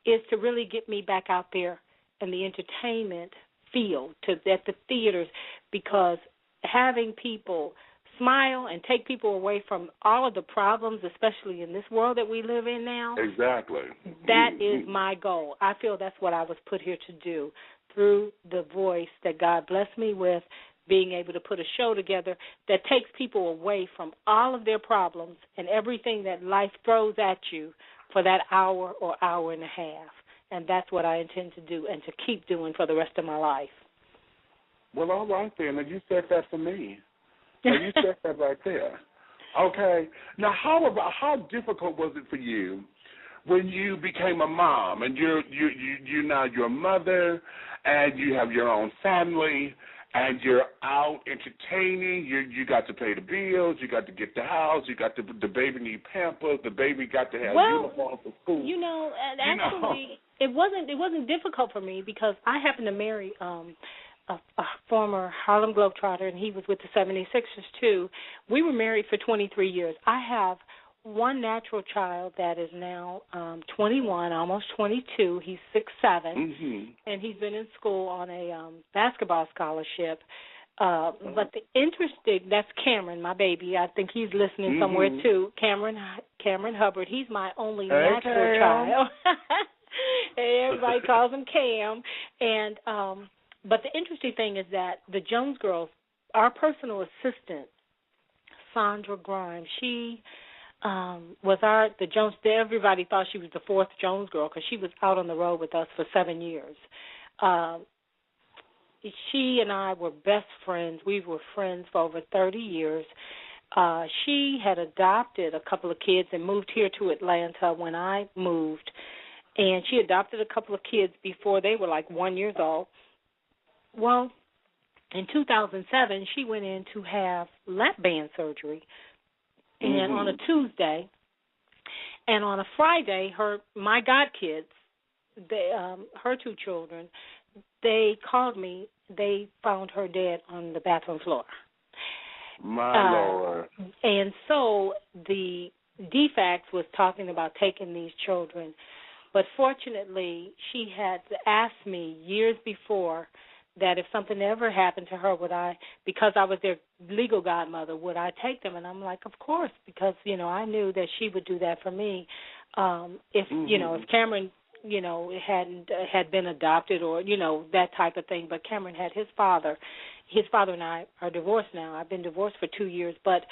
is to really get me back out there in the entertainment field, at the theaters, because having people smile and take people away from all of the problems, especially in this world that we live in now. Exactly. That is my goal. I feel that's what I was put here to do through the voice that God blessed me with, being able to put a show together that takes people away from all of their problems and everything that life throws at you for that hour or hour and a half. and that's what I intend to do and to keep doing for the rest of my life. Well, all right then. And you said that for me. Now, you said that right there. Okay. Now, how difficult was it for you when you became a mom and you're now your mother and you have your own family and you're out entertaining? You got to pay the bills, you got to get the house, you got the baby need Pampers, the baby got to have uniforms for school. Actually, it wasn't difficult for me because I happened to marry a former Harlem Globetrotter, and he was with the 76ers too. We were married for 23 years. I have one natural child that is now 21, almost 22. He's 6'7", and he's been in school on a basketball scholarship. But the interesting, that's Cameron, my baby. I think he's listening somewhere too. Cameron Hubbard. He's my only natural child. Everybody calls him Cam. And but the interesting thing is that the Jones girls, our personal assistant, Sandra Grimes, she was the Jones. Everybody thought she was the fourth Jones girl because she was out on the road with us for 7 years. She and I were best friends. We were friends for over 30 years. She had adopted a couple of kids and moved here to Atlanta when I moved. And she adopted a couple of kids before they were like 1 year old. Well, in 2007, she went in to have lap band surgery, and on a Tuesday, and on a Friday, my godkids, her two children, they called me. They found her dead on the bathroom floor. My Lord. And so the DFACS was talking about taking these children, but fortunately, she had asked me years before that if something ever happened to her, because I was their legal godmother, would I take them? And I'm like, of course, because, I knew that she would do that for me. If Cameron, had been adopted or, that type of thing. But Cameron had his father. His father and I are divorced now. I've been divorced for 2 years. But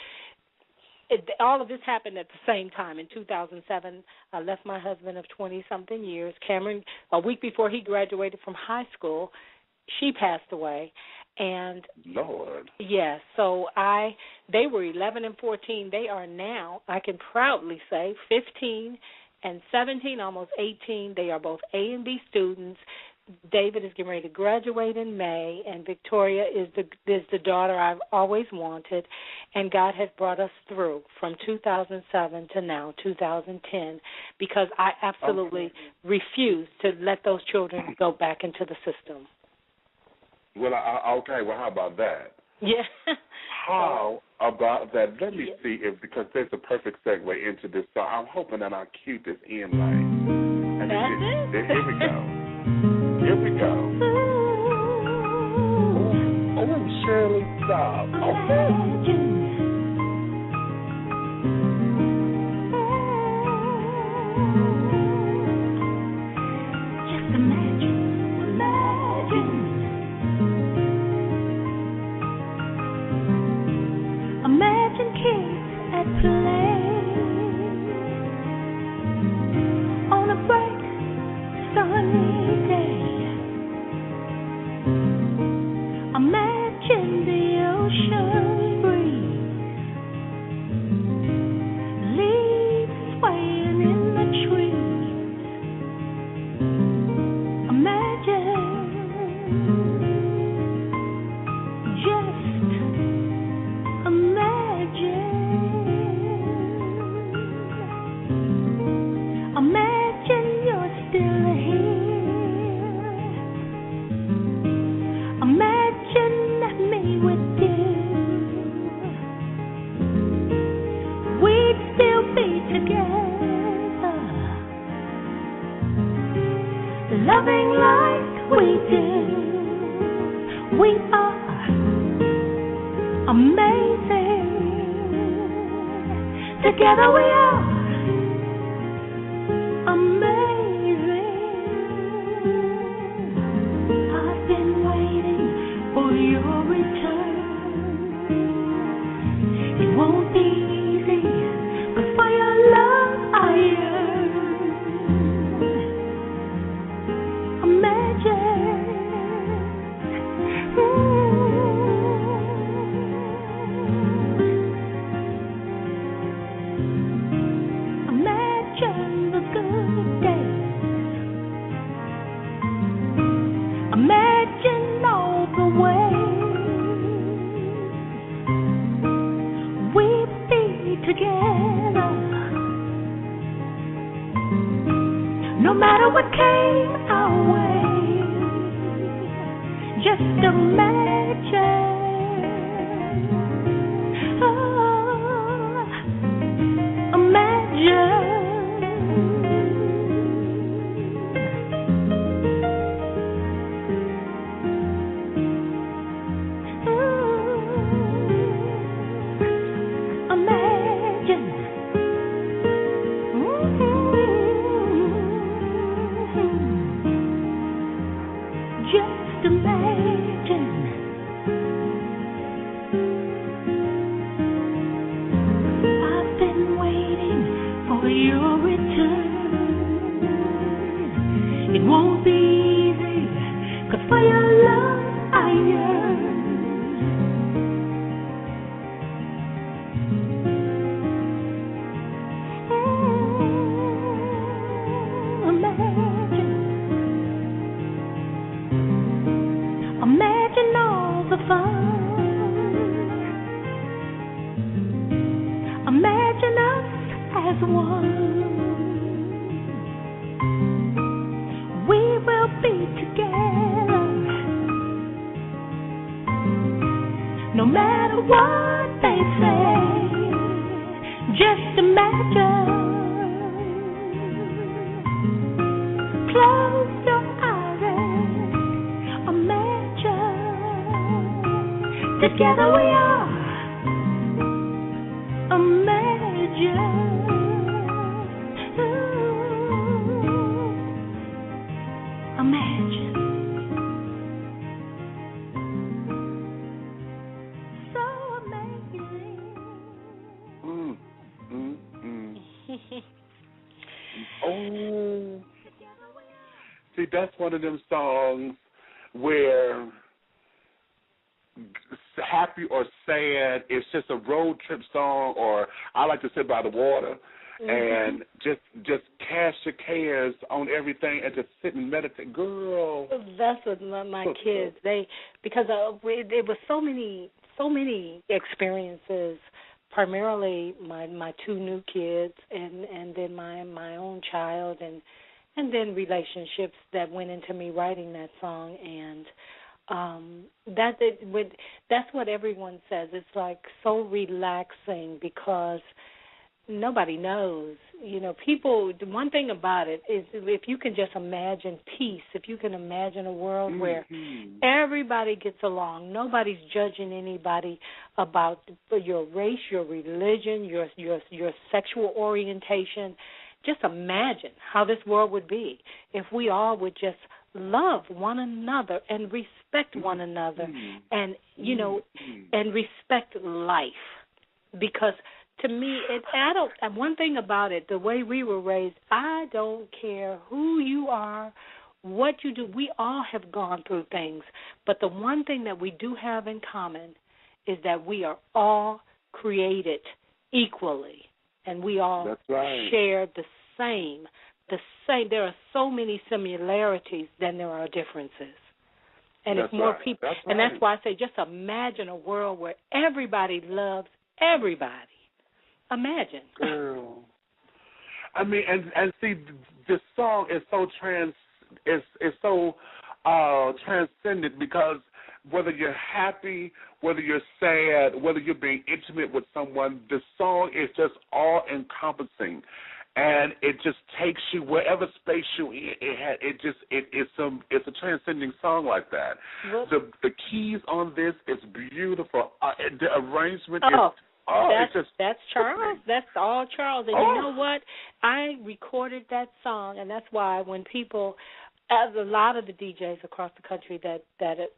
all of this happened at the same time. In 2007, I left my husband of 20-something years. Cameron, a week before he graduated from high school, she passed away, and Lord. Yes, so they were 11 and 14. They are now, I can proudly say, 15 and 17, almost 18. They are both A and B students. David is getting ready to graduate in May, and Victoria is the daughter I've always wanted, and God has brought us through from 2007 to now, 2010, because I absolutely refuse to let those children go back into the system. Well, okay. Well, how about that? Yeah. How about that? Let me see because there's a perfect segue into this. So I'm hoping that I'll cue this in right. That's it. Here we go. Here we go. Oh, Shirley, stop. Okay. Imagine kids at play on a bright, sunny day. Imagine the ocean breeze, leaves swaying in the trees. Imagine you're still here. Imagine me with you. We'd still be together, loving like we do. We are amazing. Together we are. No matter what came our way, just imagine. Oh, imagine. Just imagine. I've been waiting for your return. It won't be easy, 'cause for your love I yearn. Imagine all the fun. Imagine us as one. We will be together, no matter what they say. Just imagine. Close your eyes and imagine. Together we are. Imagine. Imagine. So amazing. Oh. See, that's one of them songs where happy or sad, it's just a road trip song, or I like to sit by the water and just cast your cares on everything and just sit and meditate. Girl. That's what my kids, because it was so many experiences, primarily my two new kids and then my own child and then relationships that went into me writing that song, and that's what everyone says. It's like so relaxing because nobody knows. You know, people, the one thing about it is if you can just imagine peace, if you can imagine a world where everybody gets along, nobody's judging anybody about your race, your religion, your sexual orientation. Just imagine how this world would be if we all would just love one another and respect one another and, you know, and respect life. Because to me, one thing about it, the way we were raised, I don't care who you are, what you do, we all have gone through things. But the one thing that we do have in common is that we are all created equally, and we all share the same. There are so many similarities than there are differences. And it's more people. And that's why I say just imagine a world where everybody loves everybody. Imagine. Girl. I mean, and see, this song is so transcendent, because whether you're happy, whether you're sad, whether you're being intimate with someone, the song is just all-encompassing. And it just takes you wherever space you're in. It's a transcending song like that. The keys on this is beautiful. The arrangement is that's Charles. That's all Charles. And you know what? I recorded that song, and that's why when people, as a lot of the DJs across the country that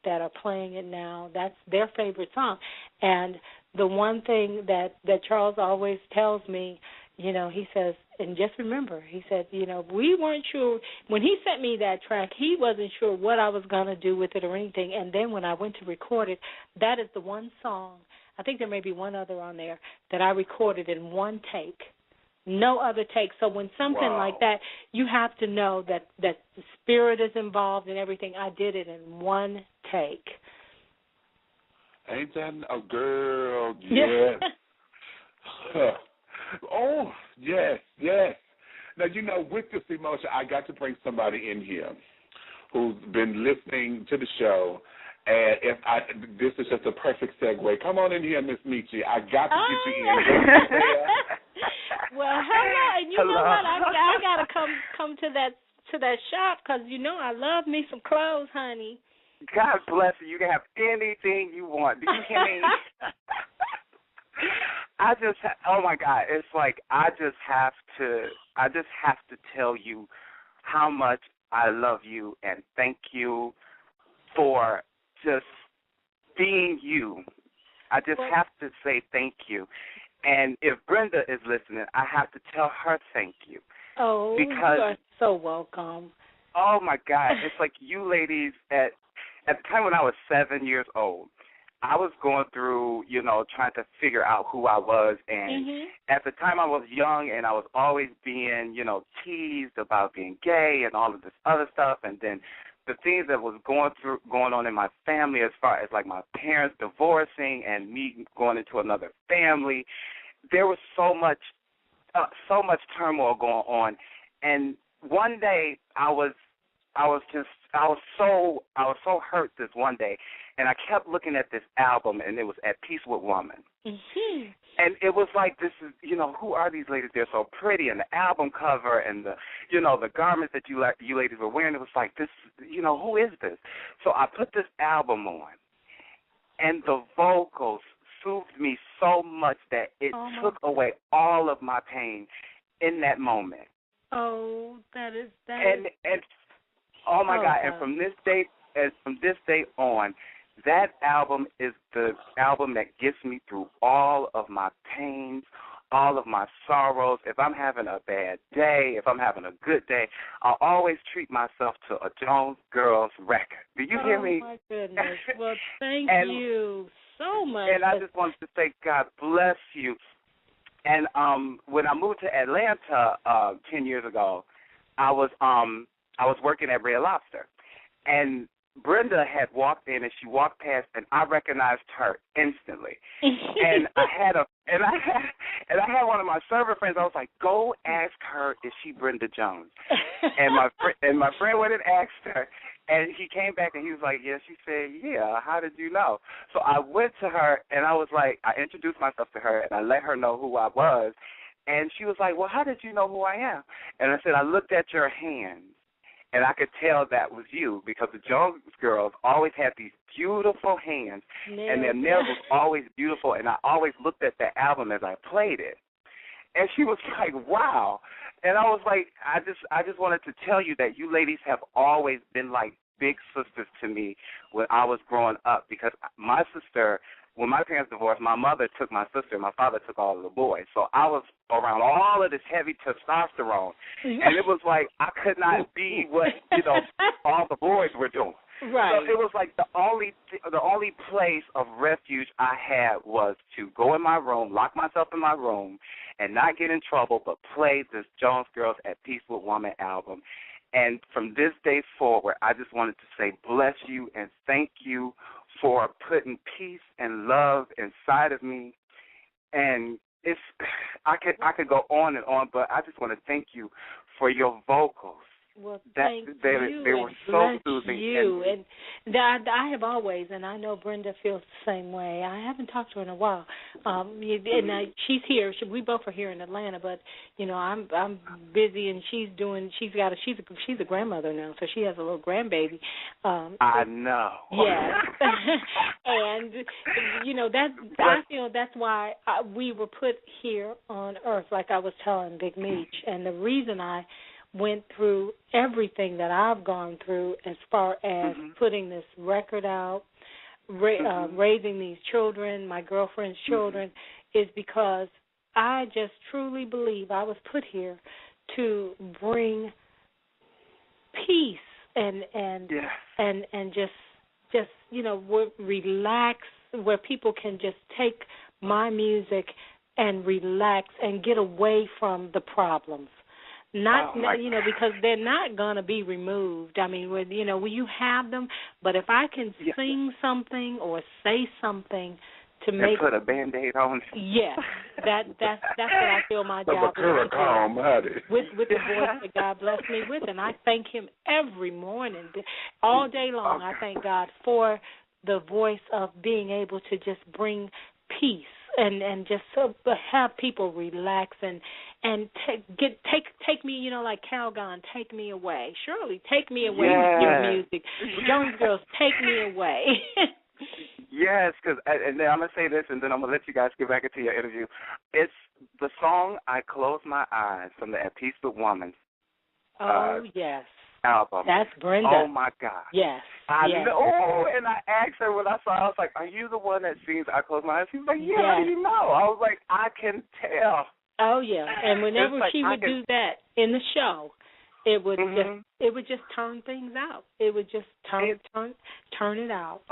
are playing it now, that's their favorite song. And the one thing that Charles always tells me, you know, he says, and just remember, he said, you know, we weren't sure. When he sent me that track, he wasn't sure what I was going to do with it or anything. And then when I went to record it, that is the one song, I think there may be one other on there, that I recorded in one take. No other take. So when something like that, you have to know that the spirit is involved and everything. I did it in one take. Ain't that a girl? Yes. Oh, yes. Now, with this emotion, I got to bring somebody in here who's been listening to the show. And this is just a perfect segue. Come on in here, Miss Michi. I got to get you in. Well, hello, and you know what? I gotta come to that shop because I love me some clothes, honey. God bless you. You can have anything you want. Do you hear me? Oh my God, it's like I just have to tell you how much I love you and thank you for just being you. I just have to say thank you. And if Brenda is listening, I have to tell her thank you. Oh, because, you are so welcome. Oh my God, it's like you ladies at the time when I was 7 years old, I was going through, trying to figure out who I was. And at the time I was young and I was always being, teased about being gay and all of this other stuff. And then the things that was going on in my family as far as like my parents divorcing and me going into another family, there was so much turmoil going on. And one day I was so hurt this one day, and I kept looking at this album, and it was At Peace with Woman. Mm-hmm. And it was like, this is, who are these ladies? They're so pretty, and the album cover and the, the garments that you ladies were wearing, it was like, this, who is this? So I put this album on, and the vocals soothed me so much that it took away all of my pain in that moment. Oh, that is. And oh my God! And from this day on, that album is the album that gets me through all of my pains, all of my sorrows. If I'm having a bad day, if I'm having a good day, I'll always treat myself to a Jones Girls record. Do you hear me? Oh my goodness! Well, thank you so much. And I just wanted to say, God bless you. And when I moved to Atlanta 10 years ago, I was working at Red Lobster, and Brenda had walked in, and she walked past, and I recognized her instantly. And I had one of my server friends. I was like, "Go ask her, is she Brenda Jones?" And my friend went and asked her, and he came back and he was like, "Yeah." She said, "Yeah. How did you know?" So I went to her, and I was like, I introduced myself to her, and I let her know who I was, and she was like, "Well, how did you know who I am?" And I said, "I looked at your hands, and I could tell that was you, because the Jones Girls always had these beautiful hands, and their nails was always beautiful, and I always looked at that album as I played it." And she was like, "Wow." And I was like, I just wanted to tell you that you ladies have always been like big sisters to me when I was growing up, because my sister, when my parents divorced, my mother took my sister, my father took all of the boys. So I was around all of this heavy testosterone, and it was like I could not be what, all the boys were doing. Right. So it was like the only place of refuge I had was to go in my room, lock myself in my room, and not get in trouble, but play this Jones Girls At Peace with Woman album. And from this day forward, I just wanted to say bless you and thank you for putting peace and love inside of me. And I could go on and on, but I just want to thank you for your vocals. Well, thank you. They were so soothing. You. And I have always, and I know Brenda feels the same way. I haven't talked to her in a while. She's here. We both are here in Atlanta, but I'm busy, and she's a grandmother now, so she has a little grandbaby. I know. Yes. And I feel that's why we were put here on Earth, like I was telling Big Meech, and the reason I went through everything that I've gone through as far as putting this record out, raising these children, my girlfriend's children, is because I just truly believe I was put here to bring peace and just relax, where people can just take my music and relax and get away from the problems. Because they're not going to be removed. I mean, you have them, but if I can sing something or say something to make put a Band-Aid on it. Yeah, that's what I feel my The job is to calm, honey. do with the voice that God blessed me with, and I thank Him every morning, all day long. I thank God for the voice of being able to just bring peace and just have people relax and take me, like Calgon, take me away. Shirley, take me away with your music. Jones Girls, take me away. Yes, and then I'm going to say this, and then I'm going to let you guys get back into your interview. It's the song I Close My Eyes from the At Peace with Woman. Yes. Album. That's Brenda. Oh, my God. Yes. I know, and I asked her when I saw her, I was like, are you the one that sings I Close My Eyes? She was like, yeah, how do you know? I was like, I can tell. Oh, yeah, and whenever she would do that in the show, it would just turn things out. It would just turn it out.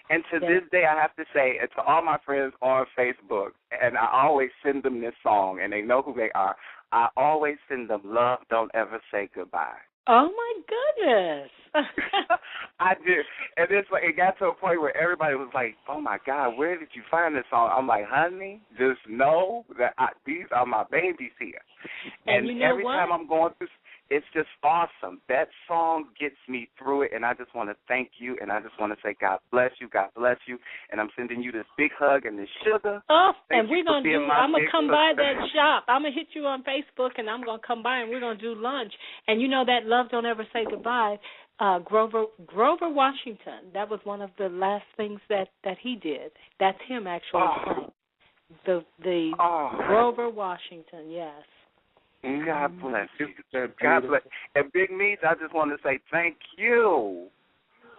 And to this day, I have to say, to all my friends on Facebook, and I always send them this song, and they know who they are, I always send them Love Don't Ever Say Goodbye. Oh, my goodness. I did. And it's like, it got to a point where everybody was like, oh, my God, where did you find this song? I'm like, honey, just know that these are my babies here. And you know every time I'm going through, it's just awesome. That song gets me through it, and I just want to thank you, and I just want to say God bless you, and I'm sending you this big hug and this sugar. Oh, and we're going to I'm going to come by that shop. I'm going to hit you on Facebook, and I'm going to come by, and we're going to do lunch. And you know that Love Don't Ever Say Goodbye, Grover Washington, that was one of the last things that he did. That's him actually playing. The Grover Washington, yes. God bless you. God bless. And Big Meats, I just want to say thank you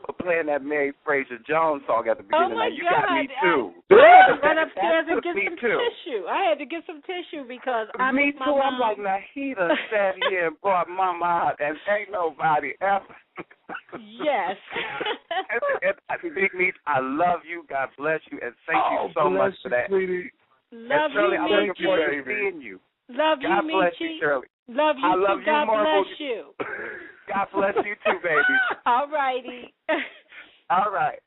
for playing that Mary Fraser Jones song at the beginning. Oh, my you God. got me, too. I had to run upstairs and get some tissue. I had to get some tissue because I me miss my too. mom. I'm like, Nahida sat here and brought Mama out, and ain't nobody ever. Yes. and Big Meats, I love you. God bless you, and thank you so much for that. Sweetie. Love Shirley, you, I'm looking forward to seeing you. Love you, God bless you, Shirley. Love you, I love too. you God more. bless you. God bless you, too, baby. All righty. All right.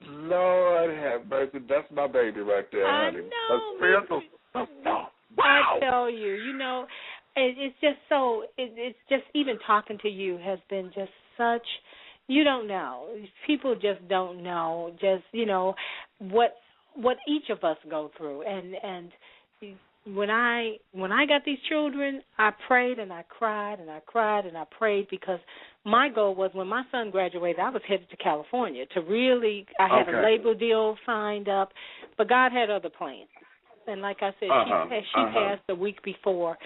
Lord have mercy. That's my baby right there, honey. I know. Wow. I tell you, it's just so, it's just even talking to you has been just such, you don't know. People just don't know just, what each of us go through. And when I got these children, I prayed and I cried and I cried and I prayed because my goal was when my son graduated, I was headed to California to really, I had a label deal signed up, but God had other plans. And like I said, she passed the week before,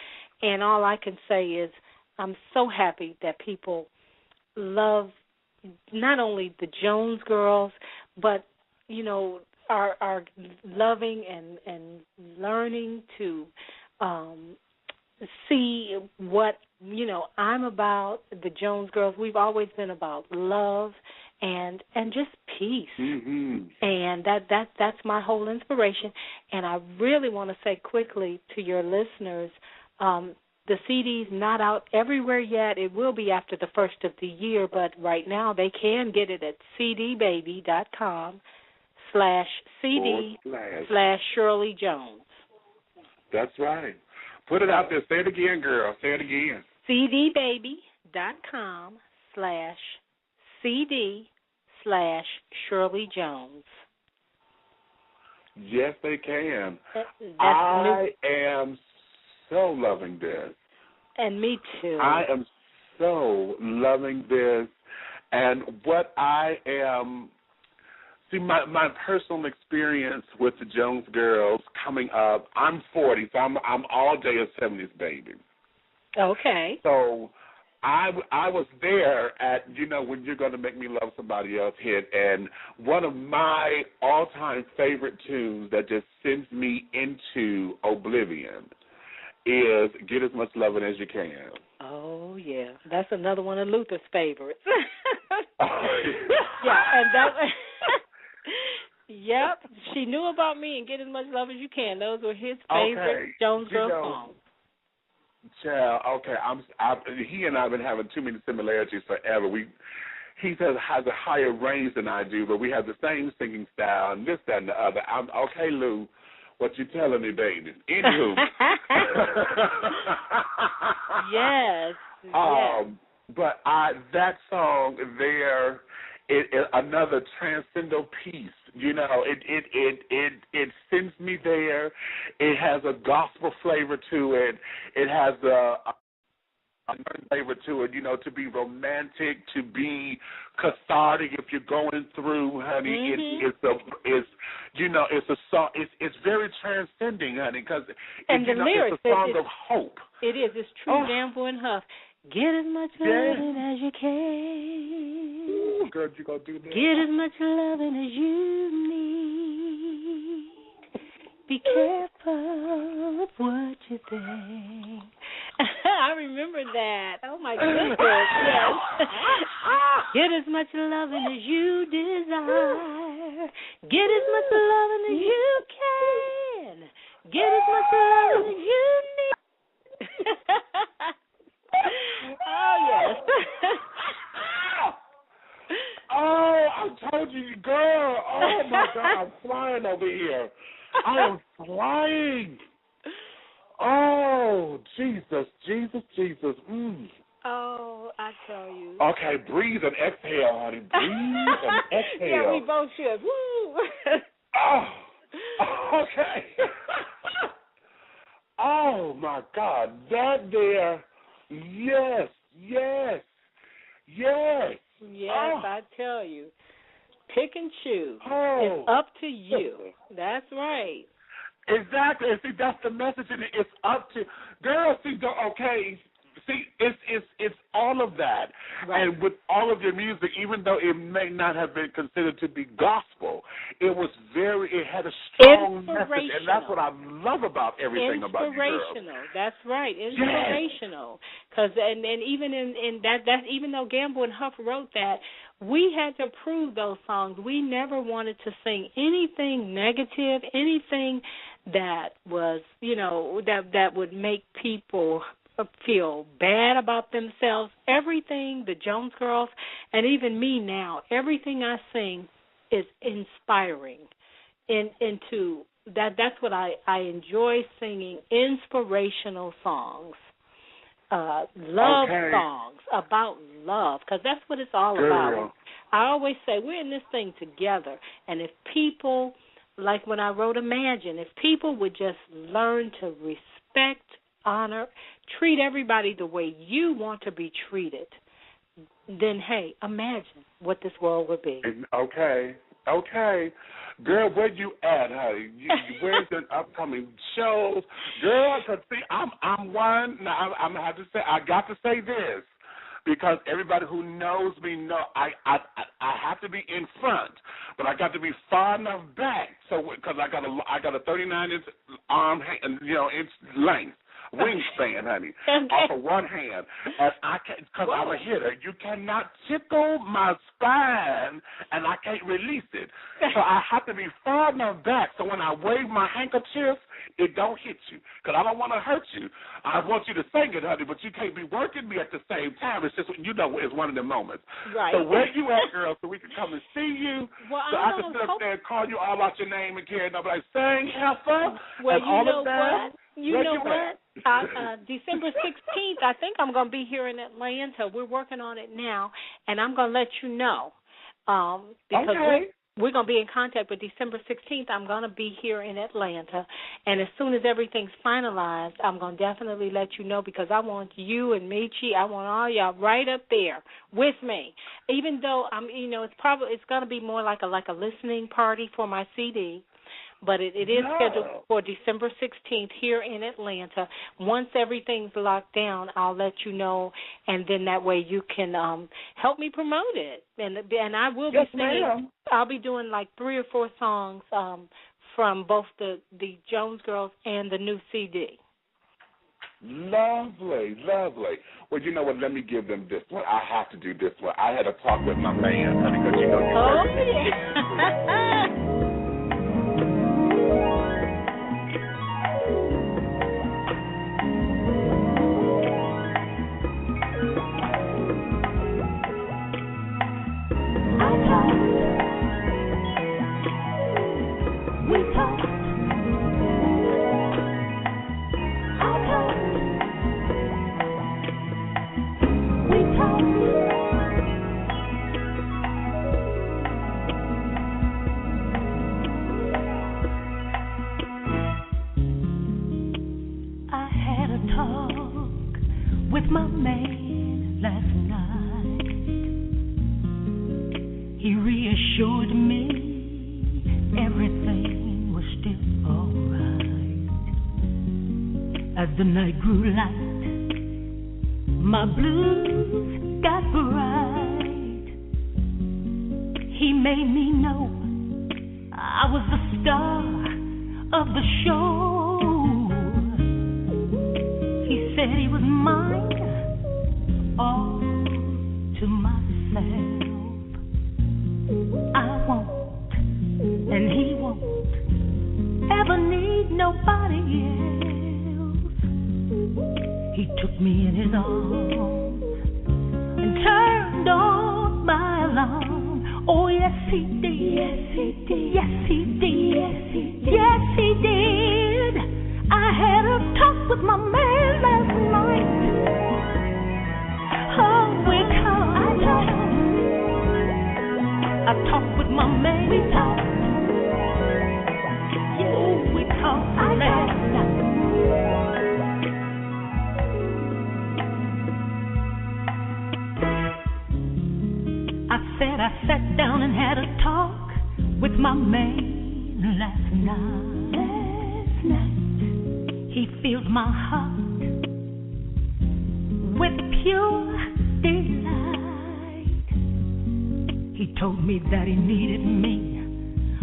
and all I can say is I'm so happy that people love not only the Jones Girls, but, are loving and learning to see what, I'm about. The Jones Girls, we've always been about love and just peace. Mm-hmm. And that's my whole inspiration. And I really want to say quickly to your listeners, the CD's not out everywhere yet. It will be after the first of the year, but right now they can get it at cdbaby.com/CD/Shirley Jones. That's right. Put it out there. Say it again, girl. Say it again. cdbaby.com/CD/Shirley Jones. Yes, they can. I am so loving this. And me too. I am so loving this. And what I am, my personal experience with the Jones Girls coming up, I'm 40, so I'm all day a 70s baby. Okay. So I was there at, when You're Gonna Make Me Love Somebody Else hit, and one of my all-time favorite tunes that just sends me into oblivion is Get As Much Lovin' As You Can. Oh, yeah. That's another one of Luther's favorites. Yeah, and that yep. She knew about me and Get As Much Love As You Can. Those were his favorite Jones Girl songs. Child, okay. He and I have been having too many similarities forever. he has a higher range than I do, but we have the same singing style and this, that, and the other. I'm okay, Lou. What you telling me, baby? Anywho. Yes. But that song there, it another transcendental piece. You know, it sends me there. It has a gospel flavor to it. It has a flavor to it, you know, to be romantic, to be cathartic if you're going through, honey. It's a song. It's very transcending, honey, because it's a song of hope. It is. It's true. Gamble and Huff. Get as much loving as you can. Ooh, girl, you gonna do that? Get as much loving as you need. Be careful of what you think. I remember that. Oh, my goodness. Yes. Get as much loving as you desire. Get as much loving as you can. Get as much loving as you need. Oh, yes. Oh, I told you, girl. Oh, my God. I'm flying over here. I am flying. Oh, Jesus. Mm. Oh, I tell you. Okay, breathe and exhale, honey. Breathe and exhale. Yeah, we both should. Woo. Oh, okay. Oh, my God. That there. Yes. Yes, Oh. I tell you. Pick and choose. Oh. It's up to you. That's right. Exactly. See, that's the message, and it's up to girls. See, okay. See, it's all of that, right. And with all of your music, even though it may not have been considered to be gospel, it had a strong message, and that's what I love about everything about you girls. Inspirational. That's right. Inspirational. Because and even in that even though Gamble and Huff wrote that, we had to approve those songs. We never wanted to sing anything negative, anything that was, that would make people feel bad about themselves. Everything, the Jones Girls, and even me now, everything I sing is inspiring. Into that. That's what I enjoy singing, inspirational songs. Love songs about love, because that's what it's all about. I always say we're in this thing together, and if people, like when I wrote Imagine, if people would just learn to respect, honor, treat everybody the way you want to be treated, then, hey, imagine what this world would be. Okay. Girl, where you at, honey? Where's the upcoming shows? Girl, because see, I'm one. Now, I'm going to have to say, I got to say this, because everybody who knows me know I have to be in front, but I got to be far enough back, so because I got a 39-inch arm, inch length. Wingspan, honey, off of one hand, and I can't, because I'm a hitter. You cannot tickle my spine, and I can't release it. So I have to be far enough back, so when I wave my handkerchief, it don't hit you, because I don't want to hurt you. I want you to sing it, honey, but you can't be working me at the same time. It's just, it's one of the moments. Right. So where you at, girl, so we can come and see you, so I can sit up there and call you all out your name and carry nobody sing, heifer, well, and all of that. What? You know what? December 16th, I think I'm going to be here in Atlanta. We're working on it now, and I'm going to let you know. Because we're going to be in contact, but December 16th, I'm going to be here in Atlanta. And as soon as everything's finalized, I'm going to definitely let you know, because I want you and Michi, I want all y'all right up there with me. Even though it's going to be more like a listening party for my CD. But it is scheduled for December 16th here in Atlanta. Once everything's locked down, I'll let you know, and then that way you can help me promote it. And I will be singing. Ma'am. I'll be doing like 3 or 4 songs from both the Jones Girls and the new CD. Lovely. Well, you know what? Let me give them this one. I have to do this one. I had a talk with my man, honey, because you yeah. assured me everything was still alright. As the night grew light, my blues got bright. He made me know I was the star of the show. He said he was mine, all to myself. I won't, and he won't ever need nobody else. He took me in his arms and turned on my alarm. Oh yes he did, yes he did, yes he did, yes he did, yes he did. I had a talk with my man last night. Oh, we I talked with my man. We talked. Yeah, we talked last night. I sat down and had a talk with my man last night. He filled my heart with pure delight. He told me that he needed me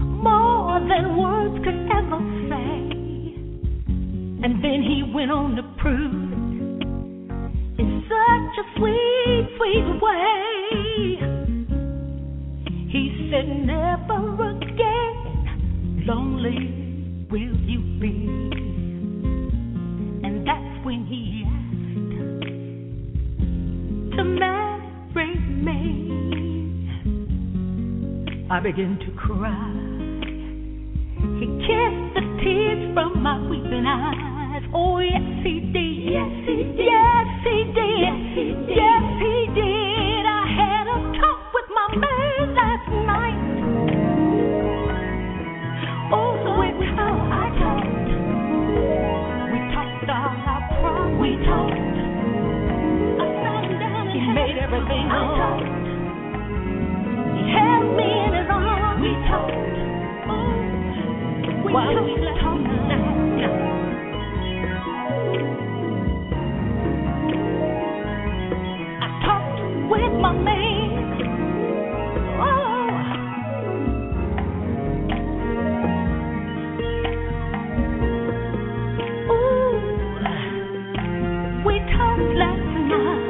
more than words could ever say. And then he went on to prove it in such a sweet, sweet way. He said, never again lonely will you be. And that's when he asked to marry me. I began to cry. He kissed the tears from my weeping eyes. Oh, yes, he did. Yes, he did. Yes, he did. Yes, he did. Yes, he did. I had a talk with my man last night. Oh, we talked. We talked all our problems. We talked. I sat down and he made everything all right. He held me in his arms. We talked. While we talked last night. I talked with my man. Oh. Ooh. We talked last night.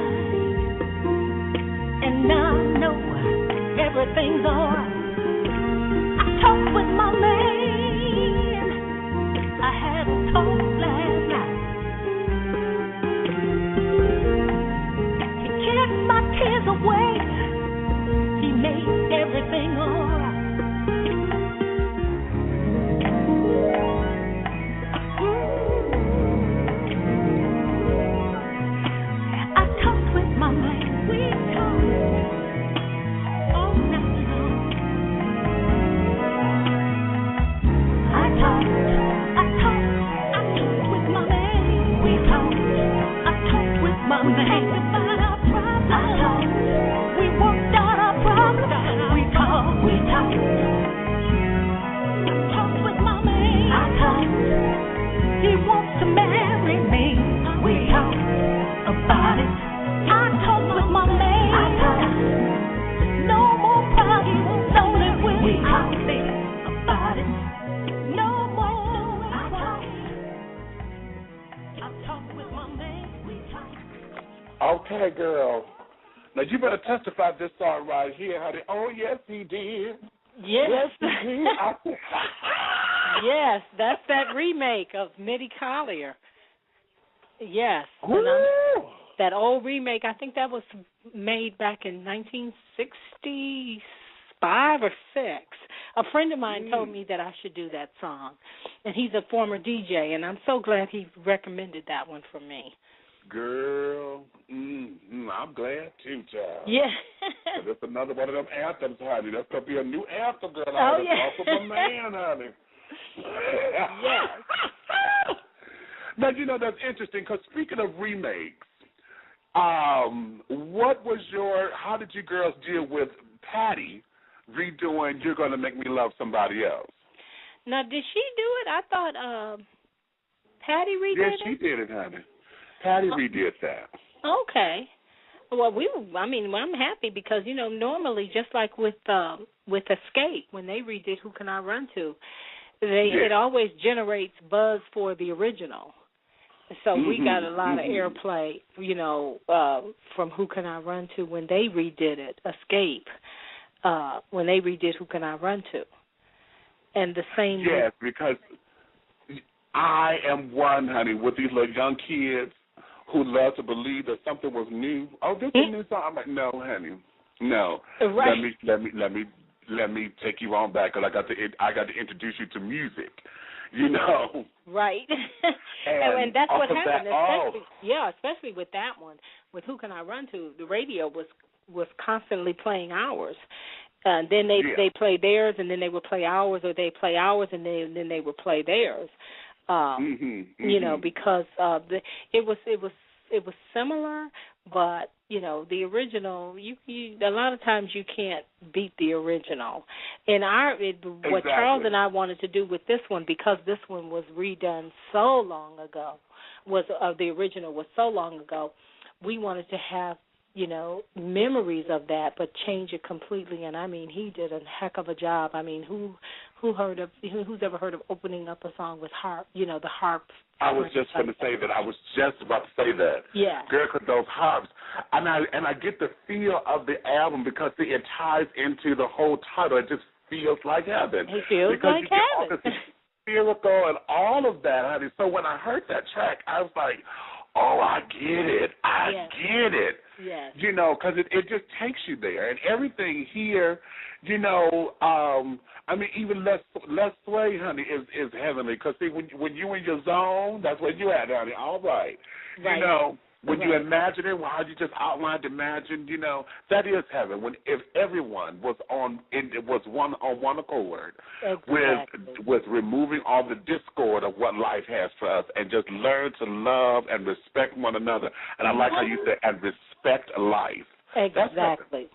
And now I know everything's alright. I talked with my man. Away, he made everything alright. I talked with my man. We talked all night long. I talked with my man. We talked. I talked with my man about our problems. We worked out our problems. We talked. I talked with my man. He wants to marry me. We talked about it. I talked with my man. No more problems. Lonely will we talked about it. No more. I talked with my man. We talked. Okay, girl. Now, you better testify this song right here, honey. Oh, yes, he did. Yes. Yes, he did. Yes, that's that remake of Mitty Collier. Yes. That old remake, I think that was made back in 1965 or 6. A friend of mine told me that I should do that song, and he's a former DJ, and I'm so glad he recommended that one for me. Girl, I'm glad too, child. Yeah. That's another one of them anthems, honey. That's going to be a new anthem, girl. Oh, yeah. Off of my man, honey. Yes. Now, you know, that's interesting, because speaking of remakes, how did you girls deal with Patty redoing You're Gonna Make Me Love Somebody Else. Now, did she do it? I thought Patty redid it. Yes, she did it, honey. Patty redid that. Okay. Well, I'm happy because, normally, just like with Escape, when they redid Who Can I Run To, it always generates buzz for the original. So we got a lot of airplay, from Who Can I Run To when they redid it, Escape, when they redid Who Can I Run To. And the same. Yes, because I am one, honey, with these little young kids who love to believe that something was new. Oh, this is a new song. I'm like, no, honey, no. Right. Let me take you on back because I got to introduce you to music. Right. and that's what happened. Especially with that one, with Who Can I Run To, the radio was constantly playing ours. And then they play theirs, and then they would play ours, or they play ours, and then they would play theirs. Because it was similar, but the original. A lot of times you can't beat the original. And what Charles and I wanted to do with this one, because this one was redone so long ago, the original was so long ago, we wanted to have memories of that, but change it completely. And he did a heck of a job. Who's ever heard of opening up a song with harp? The harp. I was just going to say that. I was just about to say that. Yeah. Girl, because those harps, and I get the feel of the album because it ties into the whole title. It just feels like heaven. It feels like heaven. Spiritual and all of that, honey. So when I heard that track, I was like, oh, I get it. I get it. Yes. Because it just takes you there. And everything here, even less sway, honey, is heavenly. Because, see, when you in your zone, that's where you at, honey. All right. Right. When you imagine it, how you just outlined imagine, that is heaven. When if everyone was on one accord, with removing all the discord of what life has for us, and just learn to love and respect one another. And I like how you said, and respect life. Exactly.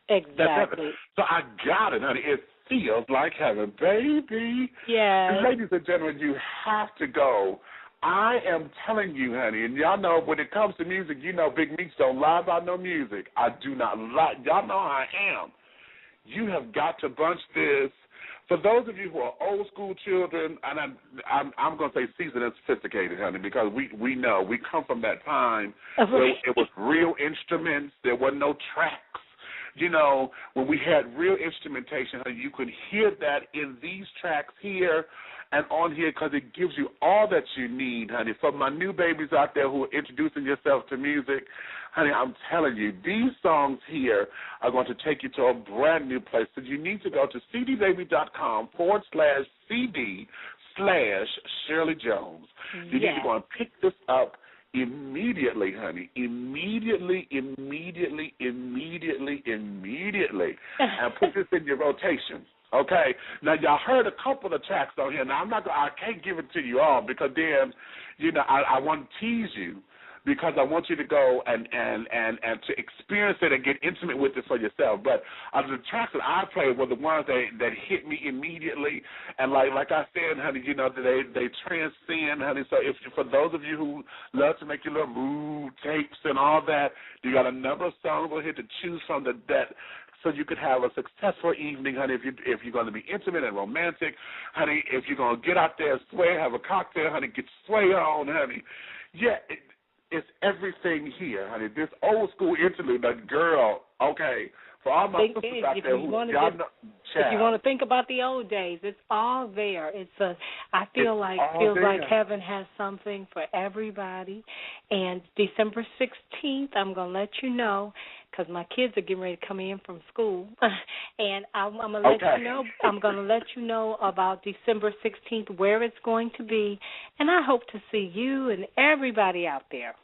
Exactly. So I got it, honey. It feels like heaven, baby. Yeah. Ladies and gentlemen, you have to go. I am telling you, honey, and y'all know when it comes to music, Big Meats don't lie about no music. I do not lie. Y'all know how I am. You have got to bunch this. For those of you who are old school children, and I'm going to say seasoned and sophisticated, honey, because we know. We come from that time where it was real instruments. There were no tracks. When we had real instrumentation, honey, you could hear that in these tracks here and on here because it gives you all that you need, honey. For my new babies out there who are introducing yourself to music, honey, I'm telling you, these songs here are going to take you to a brand new place. So you need to go to cdbaby.com/CD/Shirley Jones. You need to go and pick this up immediately, honey. Immediately, and put this in your rotation. Okay. Now y'all heard a couple of tracks on here. Now I can't give it to you all because then, I want to tease you because I want you to go and to experience it and get intimate with it for yourself. But the tracks that I played were the ones that hit me immediately, and like I said, honey, they transcend, honey. So for those of you who love to make your little mood tapes and all that, you got a number of songs over here to choose from that. So you could have a successful evening, honey, if you're going to be intimate and romantic, honey. If you're going to get out there and sway, have a cocktail, honey, get sway on, honey. Yeah, it's everything here, honey. This old school interlude, that girl, okay, for all my sisters out there who y'all know, if you want to think about the old days, it's all there. I feel like heaven has something for everybody. And December 16th, I'm going to let you know, because my kids are getting ready to come in from school, and I'm going to let you know. I'm going to let you know about December 16th, where it's going to be, and I hope to see you and everybody out there.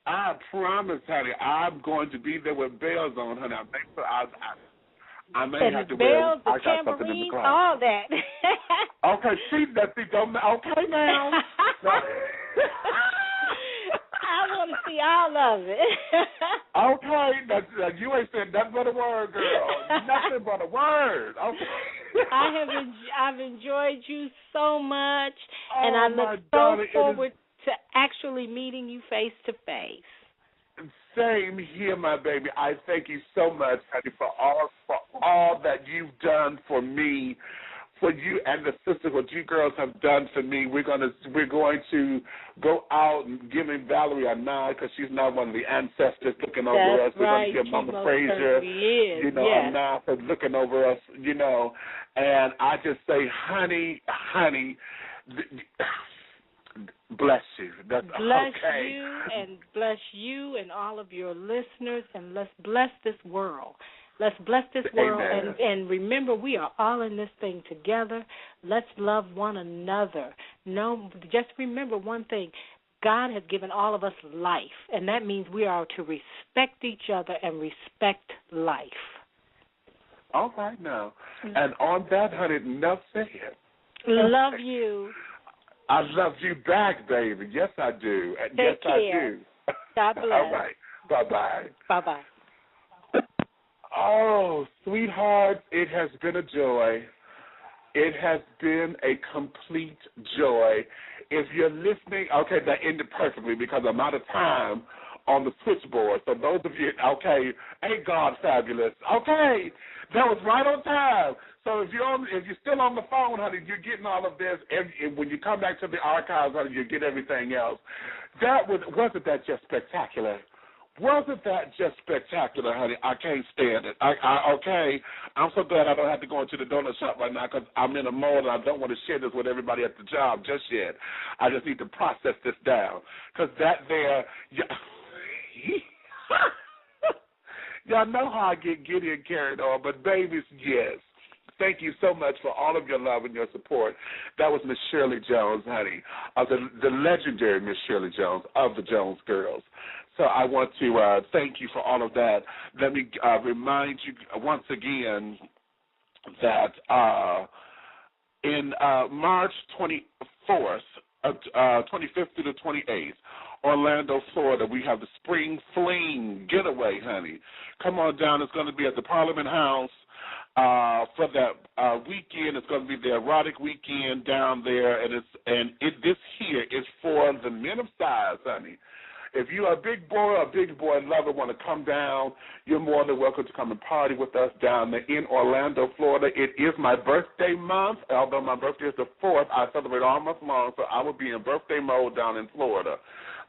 I promise, honey, I'm going to be there with bells on, honey. I may have to wear. I got something in the closet. All that. Okay, don't. Okay, now. I want to See all of it. Okay, you ain't said nothing but a word, girl. Nothing but a word. Okay. I've enjoyed you so much, and I look so darling, forward to actually meeting you face to face. Same here, my baby. I thank you so much, honey, for all that you've done for me, for you and the sisters, what you girls have done for me. We're going to go out and giving Valerie a nod because she's not one of the ancestors looking over us. We're going to give Mama Frazier, a nod for looking over us, And I just say, honey, bless you. That's bless okay. you and bless you and all of your listeners, and let's bless this world. Let's bless this world. And remember, we are all in this thing together. Let's love one another. No, just remember one thing. God has given all of us life, and that means we are to respect each other and respect life. All right now. And on that, honey, enough said. Love you. I love you back, baby. Yes, I do. And Take yes, care. I do. God bless. All right. Bye-bye. Bye-bye. Oh, sweetheart, it has been a joy. It has been a complete joy. If you're listening, okay, that ended perfectly because I'm out of time on the switchboard. So those of you, okay, ain't God fabulous? Okay, that was right on time. So if you're still on the phone, honey, you're getting all of this. And when you come back to the archives, honey, you get everything else. Wasn't that just spectacular? Wasn't that just spectacular, honey? I can't stand it. Okay, I'm so glad I don't have to go into the donut shop right now because I'm in a mode and I don't want to share this with everybody at the job just yet. I just need to process this down because that there, y'all know how I get giddy and carried on, but babies, yes. Thank you so much for all of your love and your support. That was Miss Shirley Jones, honey, the legendary Miss Shirley Jones of the Jones Girls. So I want to thank you for all of that. Let me remind you once again that in March 24th, 25th through the 28th, Orlando, Florida, we have the Spring Fling Getaway, honey. Come on down. It's going to be at the Parliament House. For that weekend, it's going to be the erotic weekend down there, and this here is for the men of size, honey. If you are a big boy or a big boy lover, want to come down, you're more than welcome to come and party with us down there in Orlando, Florida. It is my birthday month. Although my birthday is the 4th, I celebrate all month long, so I will be in birthday mode down in Florida.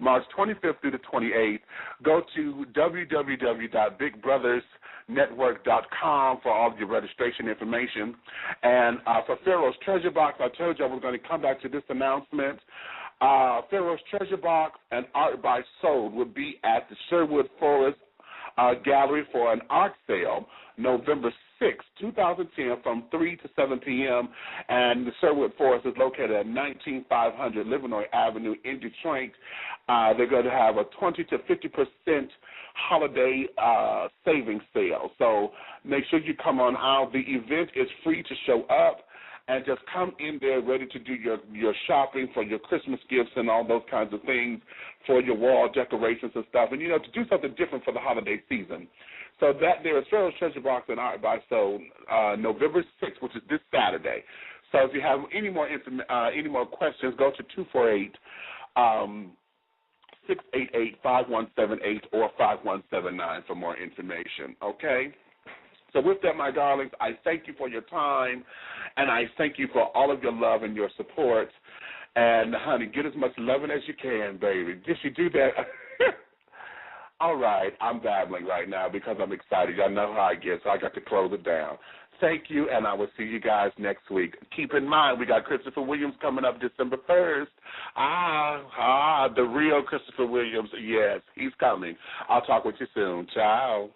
March 25th through the 28th. Go to www.bigbrothersnetwork.com for all of your registration information. And for Pharaoh's Treasure Box, I told you I was going to come back to this announcement. Pharaoh's Treasure Box and Art by Soul will be at the Sherwood Forest Gallery for an art sale November 6, 2010 from 3 to 7 p.m. And the Sherwood Forest is located at 19500 Livernois Avenue in Detroit. They're going to have a 20 to 50% holiday savings sale. So make sure you come on out. The event is free to show up. And just come in there ready to do your shopping for your Christmas gifts and all those kinds of things for your wall decorations and stuff. And, to do something different for the holiday season. So that there is Pharaoh's Treasure Box and Art by Soul, November 6th, which is this Saturday. So if you have any more questions, go to 248-688-5178 or 5179 for more information, okay? So with that, my darlings, I thank you for your time, and I thank you for all of your love and your support. And, honey, get as much loving as you can, baby. Did you do that? All right, I'm babbling right now because I'm excited. Y'all know how I get, so I got to close it down. Thank you, and I will see you guys next week. Keep in mind, we got Christopher Williams coming up December 1st. The real Christopher Williams. Yes, he's coming. I'll talk with you soon. Ciao.